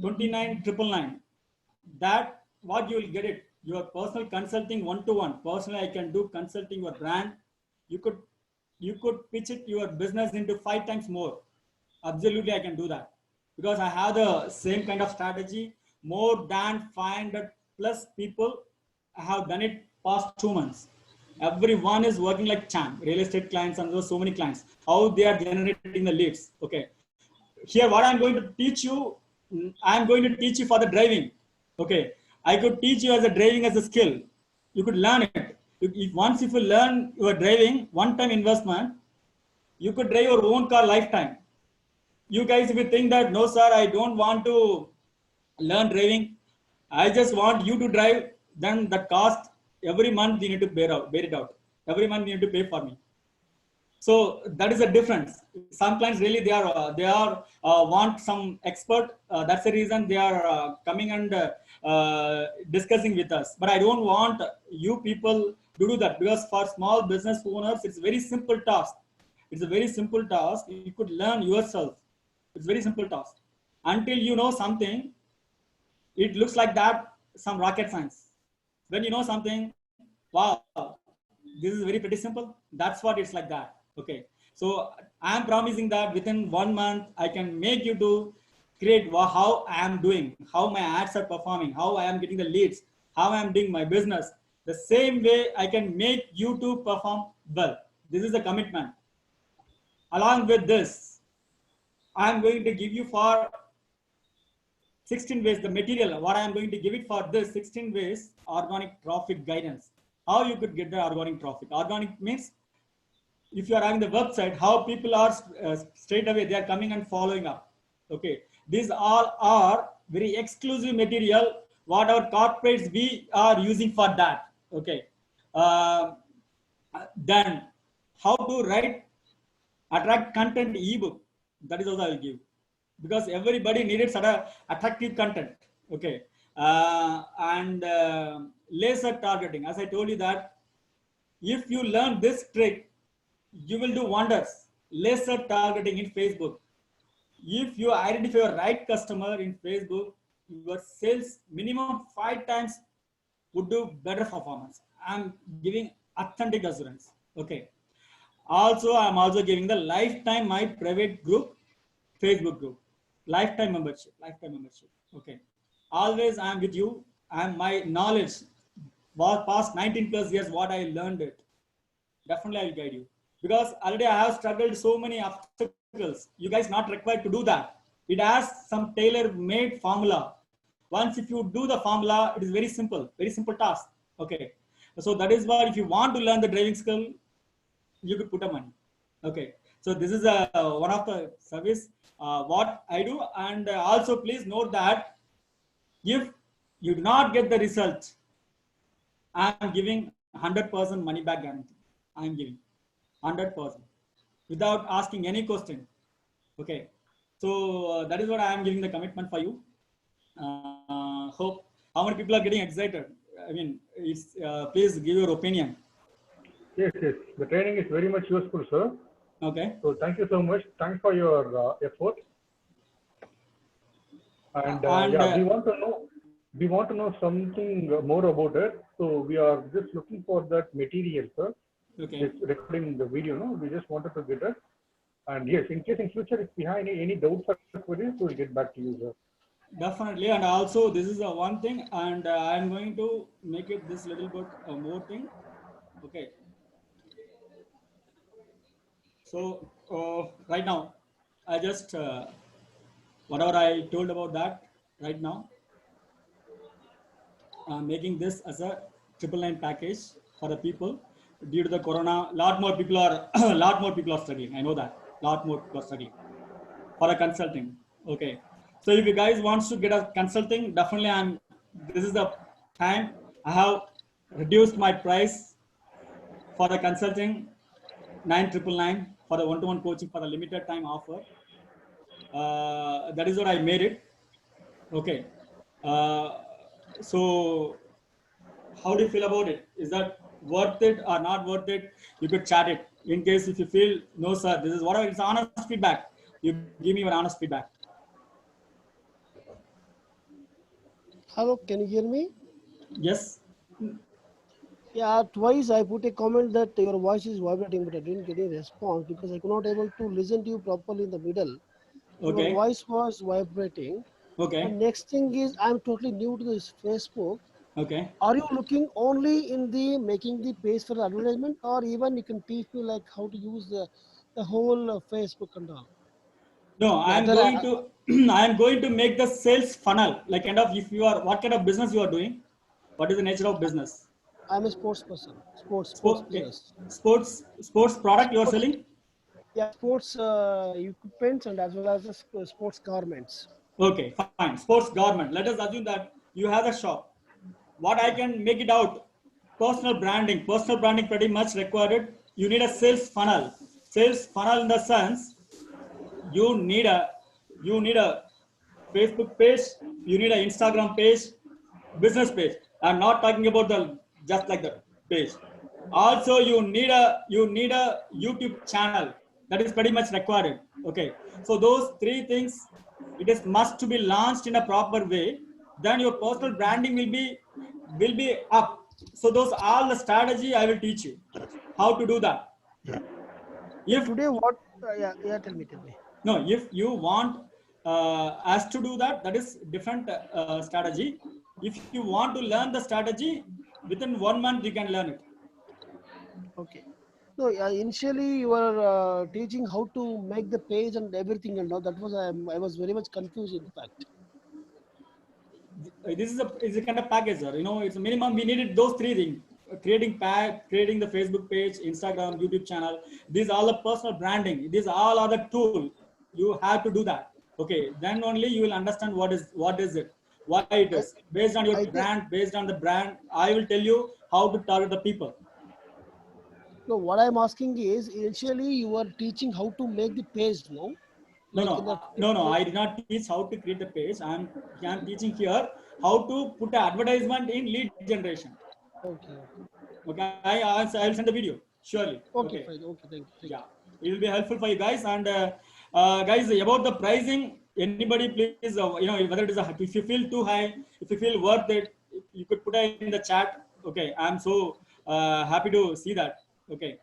[SPEAKER 3] 29,999. That what you will get it. Your personal consulting one-to-one. Personally, I can do consulting your brand. You could pitch it your business into 5 times more. Absolutely, I can do that because I have the same kind of strategy. More than 500 plus people, I have done it past 2 months. Everyone is working like champ. Real estate clients and so many clients. How they are generating the leads. Okay. Here, what I'm going to teach you, I'm going to teach you for the driving. Okay. I could teach you as a driving as a skill. You could learn it. Once you learn your driving, one-time investment, you could drive your own car lifetime. You guys, if you think that, no, sir, I don't want to learn driving. I just want you to drive. then the cost every month you need to bear it out. Every month you need to pay for me. So that is a difference. Some clients really they are want some expert. That's the reason they are coming and discussing with us. But I don't want you people to do that, because for small business owners it's very simple task. It's a very simple task. You could learn yourself. It's very simple task. Until you know something, it looks like that some rocket science. When you know something, wow, this is very pretty simple. That's what it's like that. Okay. So I'm promising that within 1 month, I can make you to create how I am doing, how my ads are performing, how I am getting the leads, how I am doing my business. The same way I can make you to perform well. This is a commitment. Along with this, I am going to give you for 16 ways the material. What I am going to give it for this 16 ways organic traffic guidance. How you could get the organic traffic. Organic means if you are having the website, how people are straight away they are coming and following up. Okay, these all are very exclusive material. What our corporates we are using for that. Okay, then how to write attract content ebook. That is also I will give, because everybody needed such a attractive content. Okay, and laser targeting. As I told you that if you learn this trick, you will do wonders. Laser targeting in Facebook. If you identify your right customer in Facebook, your sales minimum 5 times would do better performance. I'm giving authentic assurance. Okay. Also, I'm also giving the lifetime my private group, Facebook group, lifetime membership. Okay. Always I'm with you. And my knowledge was past 19 plus years, what I learned it. Definitely I will guide you. Because already I have struggled so many obstacles. You guys not required to do that. It has some tailor-made formula. Once if you do the formula, it is very simple task. Okay. So that is why if you want to learn the driving skill, you could put a money. Okay. So this is one of the service what I do. And also please note that if you do not get the result, I am giving 100% money back guarantee. I am giving 100% without asking any question. Okay. So that is what I am giving the commitment for you. Hope how many people are getting excited? I mean, it's please give your opinion.
[SPEAKER 8] Yes, yes. The training is very much useful, sir.
[SPEAKER 3] Okay.
[SPEAKER 8] So thank you so much. Thanks for your effort. And yeah, we want to know something more about it. So we are just looking for that material, sir.
[SPEAKER 3] Okay.
[SPEAKER 8] Just recording the video, no? We just wanted to get it. And yes, in case in future, if we have any doubts or queries, we'll get back to you, sir.
[SPEAKER 3] Definitely. And also this is one thing, and I'm going to make it this little bit more thing. Okay. So right now, I just whatever I told about that right now, I'm making this as a 999 package for the people. Due to the corona, lot more people are struggling. I know that lot more people are struggling for a consulting. Okay, so if you guys wants to get a consulting, definitely this is the time. I have reduced my price for the consulting 999 for the one-to-one coaching for the limited time offer. That is what I made it. Okay. So how do you feel about it? Is that worth it or not worth it? You could chat it. In case if you feel, no, sir, this is whatever, it's honest feedback. You give me your honest feedback.
[SPEAKER 9] Hello, can you hear me?
[SPEAKER 3] Yes.
[SPEAKER 9] Yeah, twice I put a comment that your voice is vibrating, but I didn't get a response because I could not able to listen to you properly in the middle.
[SPEAKER 3] Okay.
[SPEAKER 9] Your voice was vibrating.
[SPEAKER 3] Okay.
[SPEAKER 9] And next thing is, I'm totally new to this Facebook.
[SPEAKER 3] Okay.
[SPEAKER 9] Are you looking only in the making the page for the advertisement, or even you can teach me like how to use the whole Facebook and all?
[SPEAKER 3] No, I am going to I am going to make the sales funnel, like kind of if you are what kind of business you are doing, what is the nature of business?
[SPEAKER 9] I'm a sports person. Sports business.
[SPEAKER 3] Sports product you are selling?
[SPEAKER 9] Yeah, sports equipments and as well as the sports garments.
[SPEAKER 3] Okay, fine. Sports garment. Let us assume that you have a shop. what I can make it out, personal branding pretty much required. You need a sales funnel in the sense you need a Facebook page, you need an Instagram page, business page. I'm not talking about the just like the page. Also you need a YouTube channel, that is pretty much required. Okay, so those three things, it is must to be launched in a proper way, then your personal branding will be up. So those all the strategy I will teach you how to do that. If
[SPEAKER 9] Today, what? Tell me.
[SPEAKER 3] no, if you want us to do that, that is different strategy. If you want to learn the strategy, within 1 month you can learn it.
[SPEAKER 9] Okay. No, initially you were teaching how to make the page and everything, and all that was I was very much confused in fact.
[SPEAKER 3] This is a kind of package, sir. It's a minimum. We needed those three things: creating the Facebook page, Instagram, YouTube channel. These are all the personal branding. These all are the tool. You have to do that. Okay, then only you will understand what is it, why it is. Based on your brand, based on the brand, I will tell you how to target the people.
[SPEAKER 9] No, what I'm asking is, initially you were teaching how to make the page, no?
[SPEAKER 3] No, I did not teach how to create the page. I'm teaching here how to put an advertisement in lead generation.
[SPEAKER 9] Okay.
[SPEAKER 3] I'll send the video surely.
[SPEAKER 9] Okay. Fine. Okay, thank you.
[SPEAKER 3] Yeah, it will be helpful for you guys. And guys, about the pricing, anybody please, whether it is if you feel too high, if you feel worth it, you could put it in the chat. Okay, I'm so happy to see that. Okay.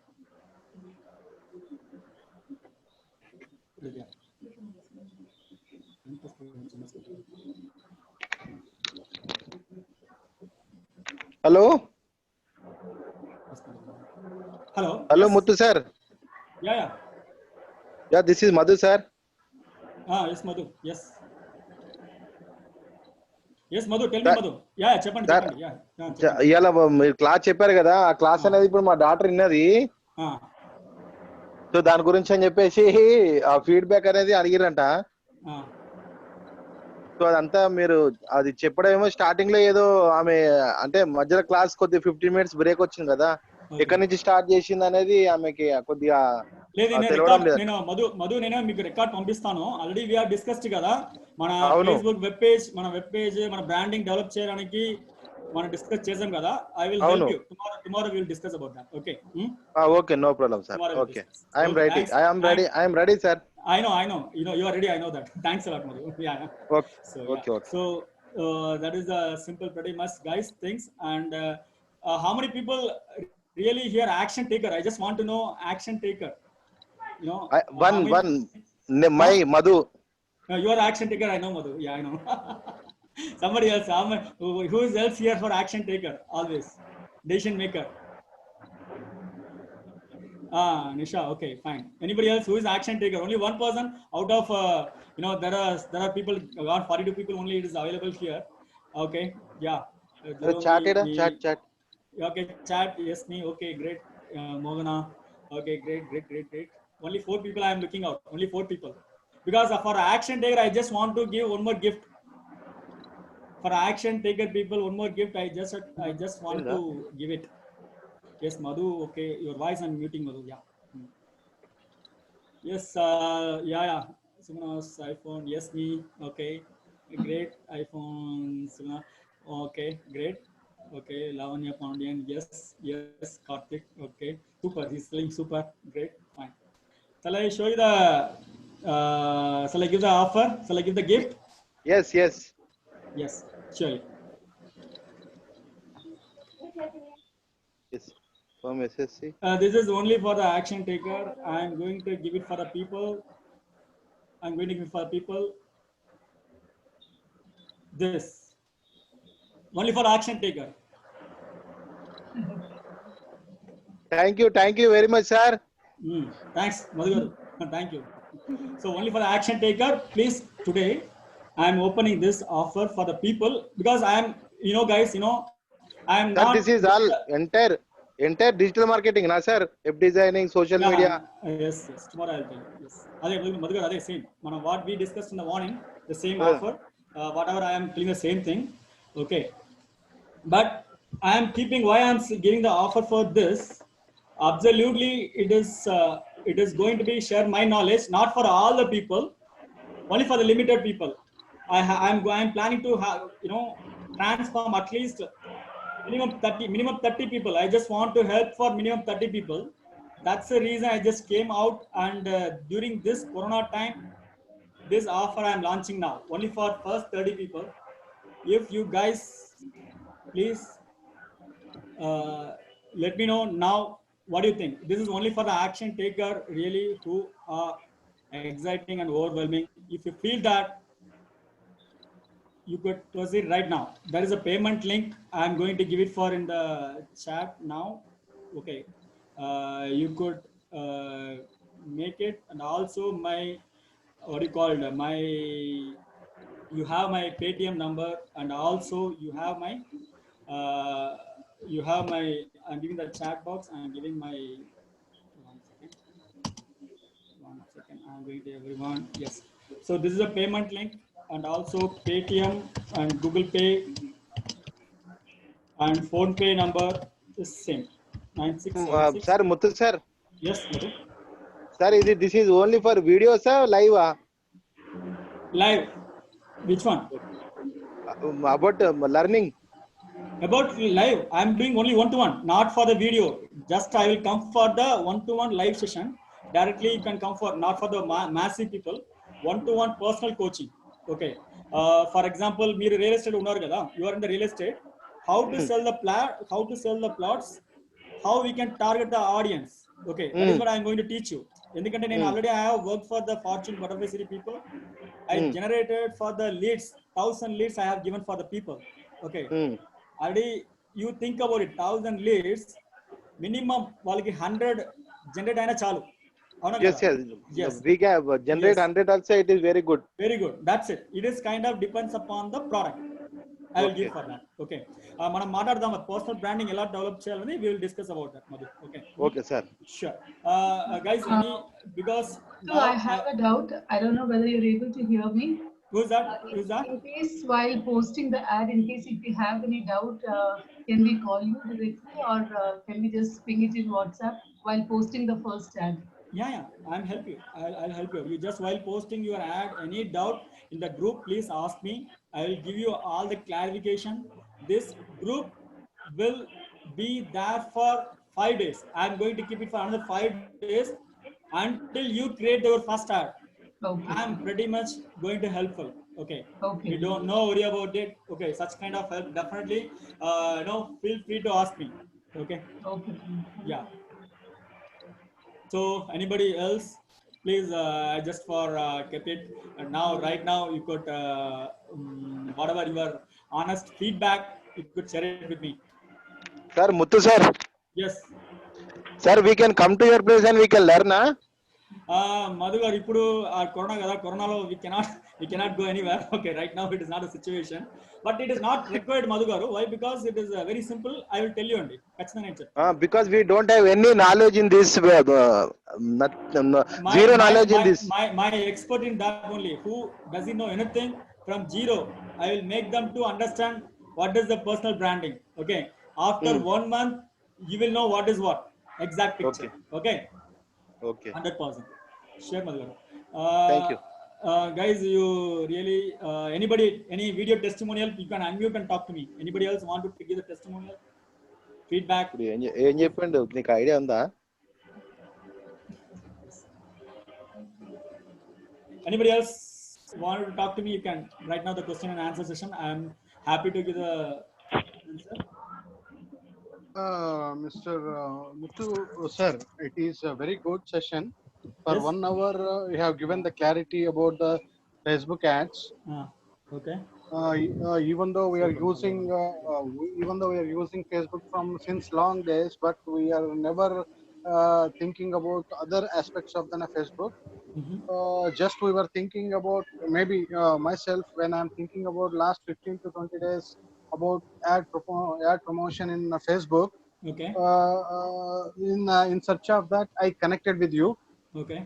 [SPEAKER 7] Hello.
[SPEAKER 3] Hello,
[SPEAKER 7] yes.
[SPEAKER 3] Muthu
[SPEAKER 7] sir.
[SPEAKER 3] Yeah,
[SPEAKER 7] this is Madhu sir.
[SPEAKER 3] Yes, Madhu. Yes, Madhu, tell me, Madhu. Yeah, చెప్పండి.
[SPEAKER 7] ఇయాల మీరు class చెప్పారు కదా, ఆ class అనేది ఇప్పుడు మా doctor విన్నది. సో దాని గురించి అని చెప్పేసి ఆ ఫీడ్బ్యాక్ అనేది అడిగిరంట. సో అదంతా మీరు అది చెప్పడమేమో స్టార్టింగ్ లో ఏదో ఆమె అంటే మధ్యలో క్లాస్ కొద్దిగా 15 minutes బ్రేక్ వచ్చింది కదా, ఎక్కడి నుంచి స్టార్ట్ చేసింది అనేది ఆమెకి కొద్దిగా
[SPEAKER 3] మధు నేను మీకు రికార్డ్ పంపిస్తాను. ఆల్రెడీ వి హావ్ డిస్కస్డ్ కదా, మన ఫేస్బుక్ వెబ్ పేజ్ మన బ్రాండింగ్ డెవలప్ చేయడానికి మనం డిస్కస్ చేసాం కదా. I will help you tomorrow we will discuss about that. Okay
[SPEAKER 7] okay, no problem sir. Okay, I am ready sir.
[SPEAKER 3] I know you are ready. I know that. Thanks a lot, Madhu. Yeah.
[SPEAKER 7] Okay.
[SPEAKER 3] So that is the simple pretty much guys things. And how many people really hear action taker? I just want to know action taker.
[SPEAKER 7] One my Madhu.
[SPEAKER 3] You are action taker. I know, Madhu. Yeah, I know. Somebody else. Who is else here for action taker? Always decision maker. Nisha. Okay, fine. Anybody else who is action taker? Only one person out of there are people, around 42 people only it is available here. Okay, yeah.
[SPEAKER 7] Chat.
[SPEAKER 3] Okay, chat. Yes, me. Okay, great. Mogana. Okay, great. Only 4 people I am looking out. Only 4 people. Because for action taker, I just want to give one more gift. For action taker people, one more gift. I just want to give it. Yes, Madhu. Okay, your voice I'm muting, Madhu. Yeah. Yes. Yeah. Sumana's iPhone. Yes, me. Okay. Great. iPhone. Sumana. Okay. Great. Okay. Lavanya Pandian. Yes. Karthik. Okay. Super. He's feeling super. Great. Fine. Shall I show you the? Shall I give the offer? Shall I give the gift?
[SPEAKER 7] Yes.
[SPEAKER 3] Surely.
[SPEAKER 7] Yes. From SSC.
[SPEAKER 3] This is only for the action taker. I am going to give it for the people. This only for action taker.
[SPEAKER 7] Thank you very much, sir.
[SPEAKER 3] Thanks, Madhu. Thank you. So only for the action taker, please. Today I am opening this offer for the people because I am, guys, I am not.
[SPEAKER 7] This is all entire digital marketing, na sir? Web designing, social media.
[SPEAKER 3] Yes. Tomorrow I'll tell you. Yes. Madhu, same. What we discussed in the morning, the same offer. Whatever I am doing the same thing. Okay. but I am keeping why I am giving the offer for this. Absolutely, it is going to be share my knowledge, not for all the people, only for the limited people. I'm planning to have, transform at least minimum 30 people. I just want to help for minimum 30 people. That's the reason I just came out, and during this corona time, this offer I'm launching now only for first 30 people. If you guys please let me know now, what do you think? This is only for the action taker really who are exciting and overwhelming. If you feel that, you could proceed right now. There is a payment link. I'm going to give it for in the chat now. Okay. You could make it, and also my, what do you call it, my, you have my Paytm number, and also you have my I'm giving the chat box. I'm giving my, one second, I'm going to everyone. Yes. So this is a payment link, and also Paytm and Google Pay and Phone Pay number is same. 9676.
[SPEAKER 7] Sir, Muthu sir.
[SPEAKER 3] Yes, Muthu.
[SPEAKER 7] Sir, this is only for video, sir, live?
[SPEAKER 3] Live. Which one?
[SPEAKER 7] About learning.
[SPEAKER 3] About live, I'm doing only one-to-one, not for the video. Just I will come for the one-to-one live session. Directly you can come for, not for the massive people. One-to-one personal coaching. Okay. For example, మీరు real estate ఉన్నారు కదా, you are in the real estate. How to sell the how to sell the plots, how we can target the audience. Okay, that is what I'm going to teach you. ఎందుకంటే నేను already I have worked for the Fortune Butterfly City people. I generated for the leads, 1000 leads I have given for the people. Okay. Already you think about it, 1000 leads, minimum వాళ్ళకి 100 generate అయినా చాలు.
[SPEAKER 7] Yes, yes. We can generate 100 also, it is very good.
[SPEAKER 3] Very good. That's it. It is kind of depends upon the product. I will give for that. Okay. మనం మాట్లాడదాం personal branding ఎలా develop చేయాలని we will discuss about that, Madhu. Okay.
[SPEAKER 7] Okay, sir.
[SPEAKER 3] Sure. Guys, because
[SPEAKER 10] so I have a doubt. I don't know whether you're able to hear me.
[SPEAKER 3] Who's that? Who's that?
[SPEAKER 10] In case while posting the ad, in case if you have any doubt, can we call you directly, or can we just ping it in WhatsApp while posting the first ad?
[SPEAKER 3] Yeah, I'm help you. I'll help you. You just while posting your ad, any doubt in the group, please ask me. I will give you all the clarification. This group will be there for 5 days. I'm going to keep it for another 5 days until you create your first ad.
[SPEAKER 10] Okay.
[SPEAKER 3] I'm pretty much going to helpful. Okay.
[SPEAKER 10] Okay.
[SPEAKER 3] You don't know, worry about it. Okay, such kind of help definitely. Feel free to ask me. Okay.
[SPEAKER 10] Okay.
[SPEAKER 3] Yeah. So anybody else, please just for keep it. And now, right now, you could whatever your honest feedback, you could share it with me.
[SPEAKER 7] Sir, Muthu sir.
[SPEAKER 3] Yes.
[SPEAKER 7] Sir, we can come to your place and we can learn, huh?
[SPEAKER 3] Madhu garu, ఇప్పుడు corona kada, coronalo we cannot go anywhere. Okay, right now it is not a situation, but it is not required, Madhu garu. Why? Because it is very simple. I will tell you only.
[SPEAKER 7] Because we don't have any knowledge in this, zero knowledge in this.
[SPEAKER 3] My expert in that only, who doesn't know anything from zero, I will make them to understand what is the personal branding. Okay, after 1 month, you will know what is what exact picture. Okay.
[SPEAKER 7] Okay.
[SPEAKER 3] 100%. Sure, Madhu.
[SPEAKER 7] Thank you.
[SPEAKER 3] Guys, you really, anybody, any video testimonial, you can unmute and talk to me. Anybody else want to give the testimonial? Feedback?
[SPEAKER 7] ఏం చెప్పండి, నీకు idea ఉందా?
[SPEAKER 3] Anybody else want to talk to me? You can right now the question and answer session. I am happy to give the answer.
[SPEAKER 11] Mr. Muthu sir, it is a very good session. For 1 hour, you have given the clarity about the Facebook ads.
[SPEAKER 3] Okay.
[SPEAKER 11] Even though we are using Facebook from since long days, but we are never thinking about other aspects of the Facebook. Just we were thinking about maybe myself when I'm thinking about last 15 to 20 days about ad promotion in Facebook.
[SPEAKER 3] Okay.
[SPEAKER 11] In search of that, I connected with you.
[SPEAKER 3] Okay.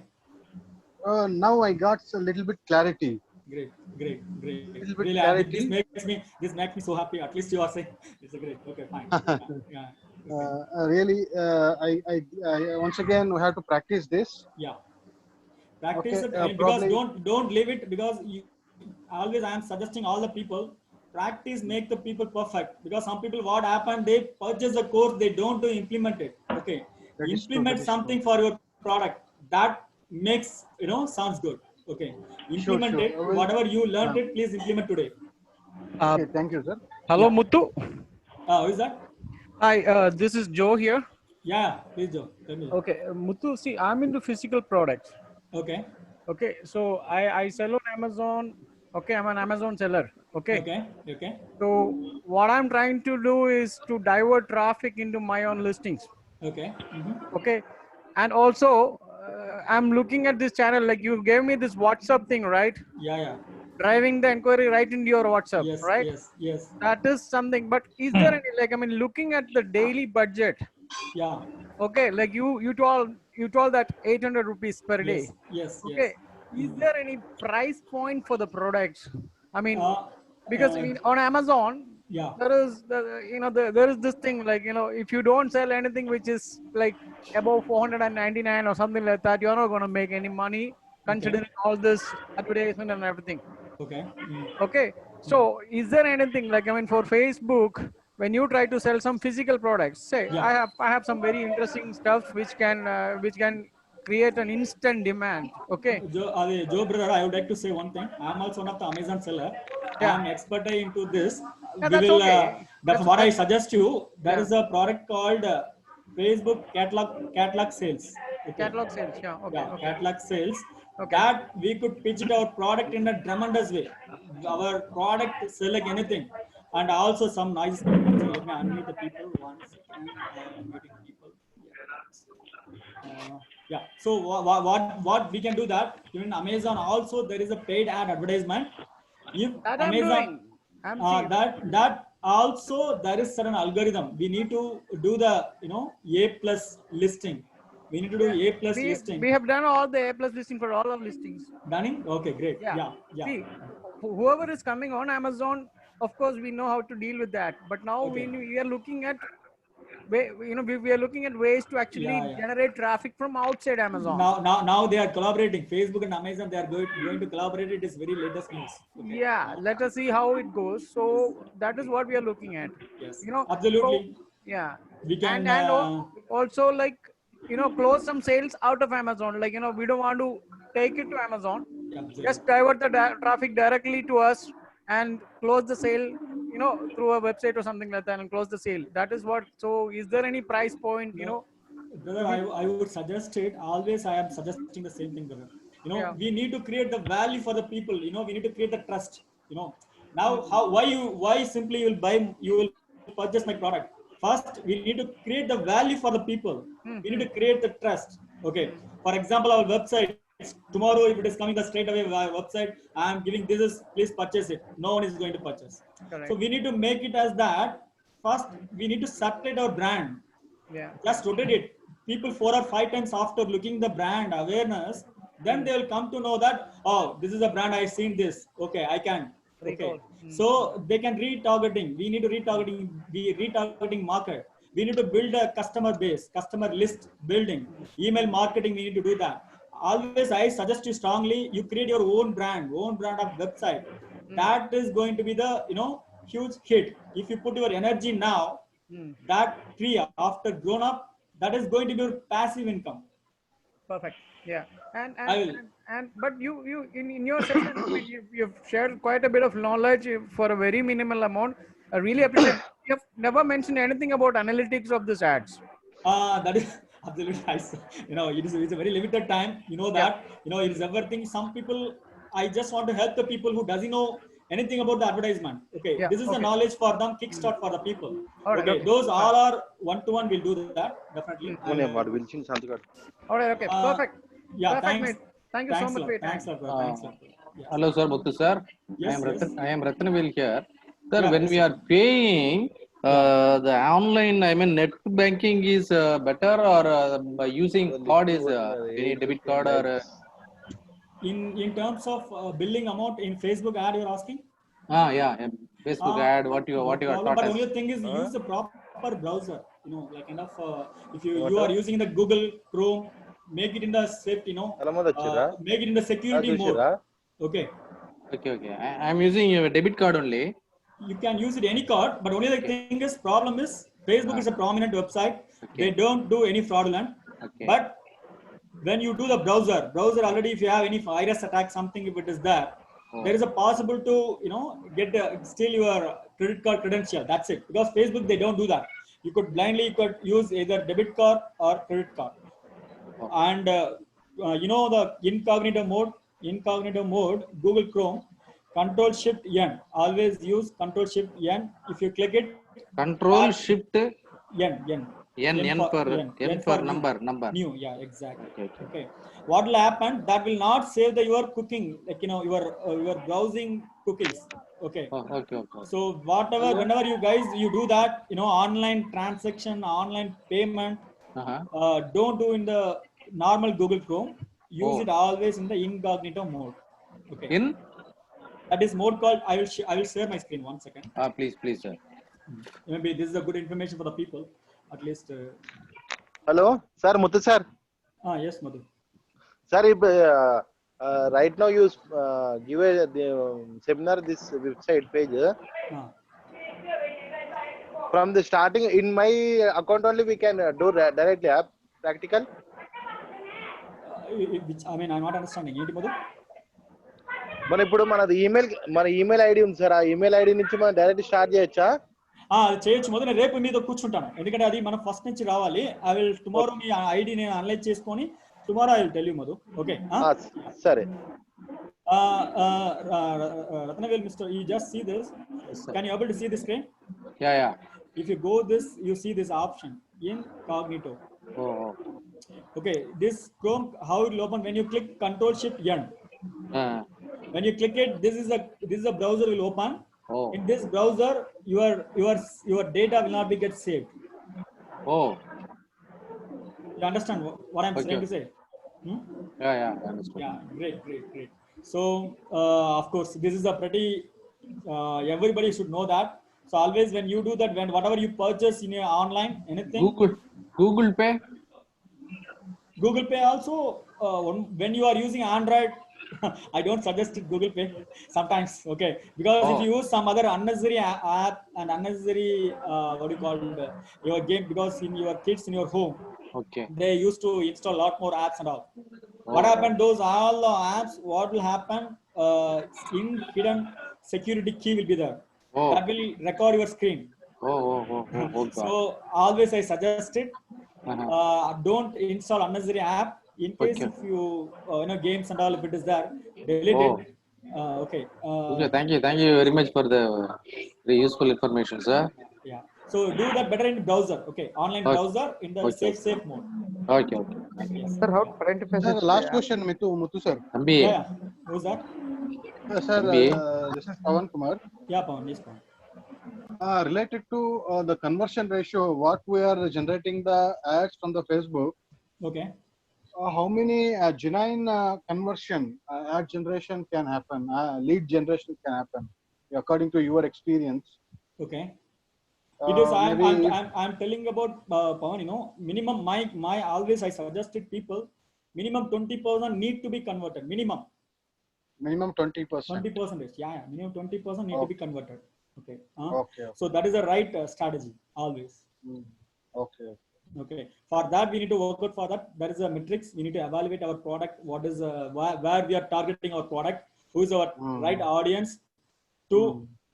[SPEAKER 11] Now I got a little bit clarity.
[SPEAKER 3] Great.
[SPEAKER 7] Little bit
[SPEAKER 3] Really,
[SPEAKER 7] clarity.
[SPEAKER 3] this makes me so happy. At least you are saying it's a great. Okay, fine. Yeah.
[SPEAKER 11] Really, I once again we have to practice this.
[SPEAKER 3] Yeah. Practice
[SPEAKER 11] Okay,
[SPEAKER 3] it, and because don't leave it, because you always I am suggesting all the people practice make the people perfect, because some people what happened, they purchase the course, they don't do implement it. Okay,
[SPEAKER 11] That is true,
[SPEAKER 3] implement
[SPEAKER 11] that is
[SPEAKER 3] something for your product that makes sounds good. Okay, implement
[SPEAKER 11] Sure.
[SPEAKER 3] it. Whatever you learned it, please implement today.
[SPEAKER 11] Okay, thank you, sir.
[SPEAKER 12] Hello,
[SPEAKER 3] Yeah.
[SPEAKER 12] Muthu.
[SPEAKER 3] Who is that?
[SPEAKER 12] Hi, this is Joe here.
[SPEAKER 3] Yeah, please Joe, tell me.
[SPEAKER 12] Okay, Muthu, see, I'm into physical products.
[SPEAKER 3] Okay.
[SPEAKER 12] Okay, so I sell on Amazon. Okay, I'm an Amazon seller. Okay.
[SPEAKER 3] Okay.
[SPEAKER 12] So what I'm trying to do is to divert traffic into my own listings.
[SPEAKER 3] Okay.
[SPEAKER 12] Okay, and also I'm looking at this channel. Like you gave me this WhatsApp thing, right?
[SPEAKER 3] Yeah.
[SPEAKER 12] Driving the inquiry right into your WhatsApp, right?
[SPEAKER 3] Yes.
[SPEAKER 12] That is something. But is there any, like, I mean, looking at the daily budget?
[SPEAKER 3] Yeah.
[SPEAKER 12] Okay, like you told that 800 rupees per day.
[SPEAKER 3] Yes.
[SPEAKER 12] Okay, is there any price point for the products? I mean, because on Amazon,
[SPEAKER 3] yeah,
[SPEAKER 12] there is there is this thing, like, if you don't sell anything which is like above 499 or something like that, you're not going to make any money, considering all this advertisement and everything.
[SPEAKER 3] Okay.
[SPEAKER 12] Okay, so is there anything, like, I mean, for Facebook, when you try to sell some physical products, say I have some very interesting stuff which can create an instant demand. Okay,
[SPEAKER 3] Joe brother, I would like to say one thing. I am also one of the Amazon seller. I am expert into this.
[SPEAKER 12] Yeah, that's okay.
[SPEAKER 3] That's what I suggest you. There is a product called Facebook catalog sales. Okay.
[SPEAKER 12] Catalog sales, yeah. Okay.
[SPEAKER 3] Catalog sales. That we could pitch it our product in a tremendous way. Our product sell like anything, and also some noise. Let me unmute the people once. Muting people. Yeah. So what we can do that in Amazon also there is a paid ad advertisement. If
[SPEAKER 12] that
[SPEAKER 3] Amazon that also there is certain algorithm. We need to do the A+ listing. We need to do A+ listing.
[SPEAKER 12] We have done all the A+ listing for all our listings.
[SPEAKER 3] Done? Okay, great. Yeah.
[SPEAKER 12] See, whoever is coming on Amazon, of course, we know how to deal with that. But now we are looking at we are looking at ways to actually generate traffic from outside Amazon.
[SPEAKER 3] Now they are collaborating. Facebook and Amazon, they are going to collaborate. It is very latest news. Okay.
[SPEAKER 12] Yeah, let us see how it goes. So that is what we are looking at.
[SPEAKER 3] Yes. Absolutely.
[SPEAKER 12] So, yeah.
[SPEAKER 3] We can
[SPEAKER 12] and also, like, close some sales out of Amazon. Like, we don't want to take it to Amazon. Just divert the traffic directly to us and close the sale, through a website or something like that, and close the sale. That is what. So is there any price point,
[SPEAKER 3] Brother, I would suggest it. Always I am suggesting the same thing, brother. We need to create the value for the people. We need to create the trust. Now why simply you will purchase my product. First, we need to create the value for the people. We need to create the trust. Okay. For example, our website. Tomorrow, if it is coming straight away via website, I am giving this, please purchase it. No one is going to purchase.
[SPEAKER 12] Correct.
[SPEAKER 3] So we need to make it as that. First, we need to separate our brand.
[SPEAKER 12] Yeah.
[SPEAKER 3] Just rotate it. People 4 or 5 times after looking the brand awareness, then they will come to know that, oh, this is a brand, I've seen this. Okay, I can. Okay. So they can retargeting. We need to retargeting market. We need to build a customer base, customer list building, email marketing. We need to do that. Always, I suggest you strongly, you create your own brand of website. That is going to be the huge hit. If you put your energy now, that tree after grown up, that is going to be your passive income.
[SPEAKER 12] Perfect. Yeah. And but you in your session you've shared quite a bit of knowledge for a very minimal amount. I really appreciate it. You have never mentioned anything about analytics of these ads.
[SPEAKER 3] That is absolutely nice. It's a very limited time. That. It is everything. Some people, I just want to help the people who doesn't know anything about the advertisement. Okay. This is the knowledge for them, kickstart for the people. Okay. Those all are one-to-one. We'll do that definitely.
[SPEAKER 12] All right. Okay. Perfect.
[SPEAKER 3] Yeah.
[SPEAKER 12] Perfect, thanks. Mate. Thank you so much for your time.
[SPEAKER 3] Thanks.
[SPEAKER 13] Hello, sir, Muthu sir.
[SPEAKER 3] Yes,
[SPEAKER 13] I am Ratnavil here. Sir, when we are paying, the online, net banking is better, or by using card is any debit card or?
[SPEAKER 3] In terms of billing amount in Facebook ad, you're asking?
[SPEAKER 13] Yeah. Facebook ad. What you are
[SPEAKER 3] problem,
[SPEAKER 13] taught
[SPEAKER 3] but
[SPEAKER 13] us.
[SPEAKER 3] only thing is use the proper browser. You know, like kind of if you are using the Google Chrome, make it in the safety. You know, make it in the security mode. Okay.
[SPEAKER 13] Okay. I'm using a debit card only.
[SPEAKER 3] You can use it any card, but only the thing is problem is Facebook is a prominent website. They don't do any fraudulent. But when you do the browser already, if you have any virus attack, something, if it is there, there is a possible to get steal your credit card credential. That's it. Because Facebook, they don't do that. You could use either debit card or credit card. And the incognito mode, Google Chrome, Control Shift N. Always use Control Shift N. If you click it,
[SPEAKER 13] Control Shift
[SPEAKER 3] N
[SPEAKER 13] for number.
[SPEAKER 3] New, yeah, exactly. Okay. What will happen? That will not save your cooking, like your browsing cookies. Okay.
[SPEAKER 13] Okay.
[SPEAKER 3] So whenever you guys do that, online transaction, online payment, don't do in the normal Google Chrome. Use it always in the incognito mode. Okay. That is mode called. I will share my screen 1 second.
[SPEAKER 13] Please, sir.
[SPEAKER 3] Maybe this is a good information for the people. At least.
[SPEAKER 7] Hello, sir, Muthu sir.
[SPEAKER 3] Yes, Madhu.
[SPEAKER 7] Sir, if, right now you give the seminar this website page. From the starting, in my account only we can do directly practical.
[SPEAKER 3] Which, I mean, I'm not understanding. Madhu?
[SPEAKER 7] మన ఇప్పుడు మన email ID ఉంది sir. ఆ email ID నుంచి మనం direct start చేయొచ్చా?
[SPEAKER 3] చేయొచ్చు. మొదలు రేపు మీతో కూర్చుంటాను, ఎందుకంటే అది మనం ఫస్ట్ నుంచి రావాలి. I will tomorrow me ID నేను అనలైజ్ చేసుకొని tomorrow I will tell you Madhu. Okay
[SPEAKER 7] సరే.
[SPEAKER 3] Ratnavel, Mr. You just see this. Can you able to see the screen?
[SPEAKER 13] Yeah.
[SPEAKER 3] If you go this, you see this option incognito. Okay, this Chrome, how it will open when you click Control Shift N. When you click it, this is a browser will open. In this browser, your data will not be get saved. You understand what I'm trying to say?
[SPEAKER 13] Yeah, I understand.
[SPEAKER 3] Yeah, great. So of course, this is a pretty everybody should know that. So always when you do that, when whatever you purchase in your online anything,
[SPEAKER 13] Google Pay also,
[SPEAKER 3] when you are using Android, I don't suggest it Google Pay sometimes. Okay, because if you use some other unnecessary app and unnecessary what do you call your game, because in your kids in your home, they used to install a lot more apps and all. What happened? Those all the apps, what will happen? In hidden security key will be there. That will record your screen. So always I suggest it. Don't install unnecessary app. In case if you games and all, if it is there, delete it. Okay.
[SPEAKER 13] Thank you very much for the very useful information, sir.
[SPEAKER 3] Yeah. So do that better in browser. Okay. Online browser in the safe mode.
[SPEAKER 13] Okay.
[SPEAKER 3] Yes.
[SPEAKER 14] Sir, how to identify?
[SPEAKER 11] Sir, last question, Muthu sir.
[SPEAKER 13] MBA.
[SPEAKER 3] Yeah. Who's that?
[SPEAKER 11] Sir, this is Pawan Kumar.
[SPEAKER 3] Yeah, Pawan. Yes, Pawan.
[SPEAKER 11] Related to the conversion ratio, what we are generating the ads from the Facebook.
[SPEAKER 3] Okay.
[SPEAKER 11] How many genuine conversion ad generation can happen? Lead generation can happen according to your experience.
[SPEAKER 3] Okay. It is. I'm telling about Pawan. Minimum my always I suggested people minimum 20% need to be converted. Minimum
[SPEAKER 11] 20%.
[SPEAKER 3] 20%. Yeah. Minimum 20% need to be converted. Okay.
[SPEAKER 11] Okay.
[SPEAKER 3] So that is the right strategy always.
[SPEAKER 11] Okay.
[SPEAKER 3] For that we need to work out for that. There is a matrix. We need to evaluate our product. What is where we are targeting our product? Who is our right audience? To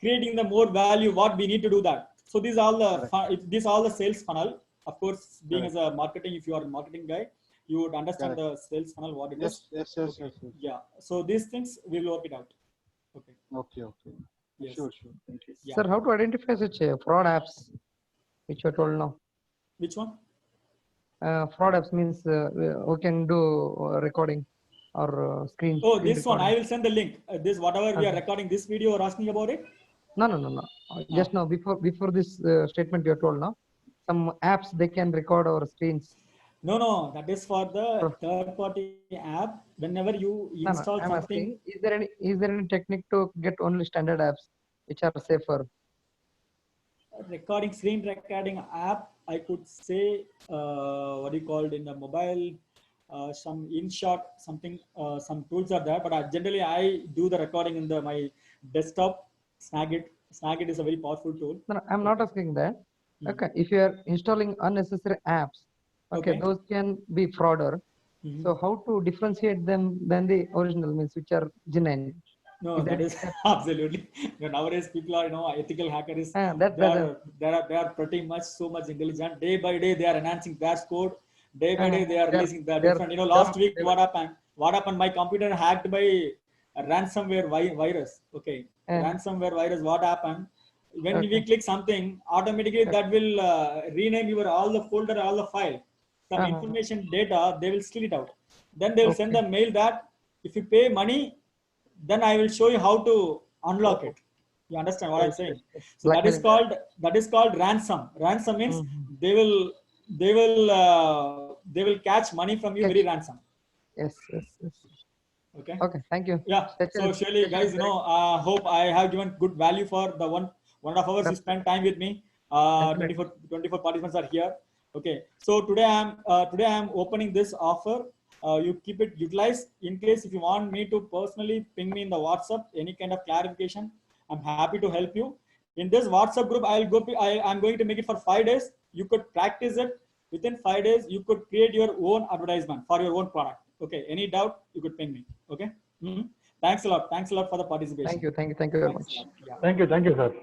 [SPEAKER 3] creating the more value. What we need to do that. So these all the sales funnel. Of course, being as a marketing, if you are a marketing guy, you would understand the sales funnel. What it is.
[SPEAKER 11] Yes.
[SPEAKER 3] Yeah. So these things we will work it out.
[SPEAKER 11] Okay.
[SPEAKER 3] Yes.
[SPEAKER 11] Sure. Thank you.
[SPEAKER 3] Yeah.
[SPEAKER 14] Sir, how to identify such fraud apps, which you told now?
[SPEAKER 3] Which one?
[SPEAKER 14] Fraud apps means we can do recording or screen.
[SPEAKER 3] Oh, this
[SPEAKER 14] recording.
[SPEAKER 3] one. I will send the link. This whatever we are recording this video or asking about it.
[SPEAKER 14] No. Just now, before this statement you told now, some apps they can record our screens.
[SPEAKER 3] No, that is for the third-party app. Whenever you
[SPEAKER 14] No,
[SPEAKER 3] install
[SPEAKER 14] I'm
[SPEAKER 3] something,
[SPEAKER 14] asking, is there any technique to get only standard apps which are safer?
[SPEAKER 3] screen recording app, I could say, what do you call it in the mobile, some InShot, something, some tools are there, but generally I do the recording in my desktop. Snagit is a very powerful tool.
[SPEAKER 14] No, I'm not asking that. Okay, if you are installing unnecessary apps, okay, those can be frauder. So how to differentiate them than the original, means which are genuine?
[SPEAKER 3] No, that is absolutely. Nowadays, people are, ethical hackers. They are pretty much so much intelligent. Day by day, they are enhancing their code. Day by day, they are releasing the different. Last week, what happened? My computer hacked by a ransomware virus. Okay, ransomware virus. What happened? When we click something, automatically that will rename your all the folder, all the file. Some information data, they will steal it out. Then they will send a mail that if you pay money, then I will show you how to unlock it. You understand what I'm saying? So that is called ransom. Ransom means they will catch money from you very ransom.
[SPEAKER 14] Yes.
[SPEAKER 3] Okay.
[SPEAKER 14] Okay. Thank you.
[SPEAKER 3] Yeah. So surely, guys, hope I have given good value for the 1.5 hours you spent time with me. 24 participants are here. Okay. So today I'm opening this offer. You keep it utilized. In case if you want me to personally ping me in the WhatsApp, any kind of clarification, I'm happy to help you. In this WhatsApp group, I'm going to make it for 5 days. You could practice it. Within 5 days, you could create your own advertisement for your own product. Okay. Any doubt, you could ping me. Okay. Thanks a lot. Thanks a lot for the participation.
[SPEAKER 14] Thank you very much.
[SPEAKER 3] Yeah.
[SPEAKER 8] Thank you, sir.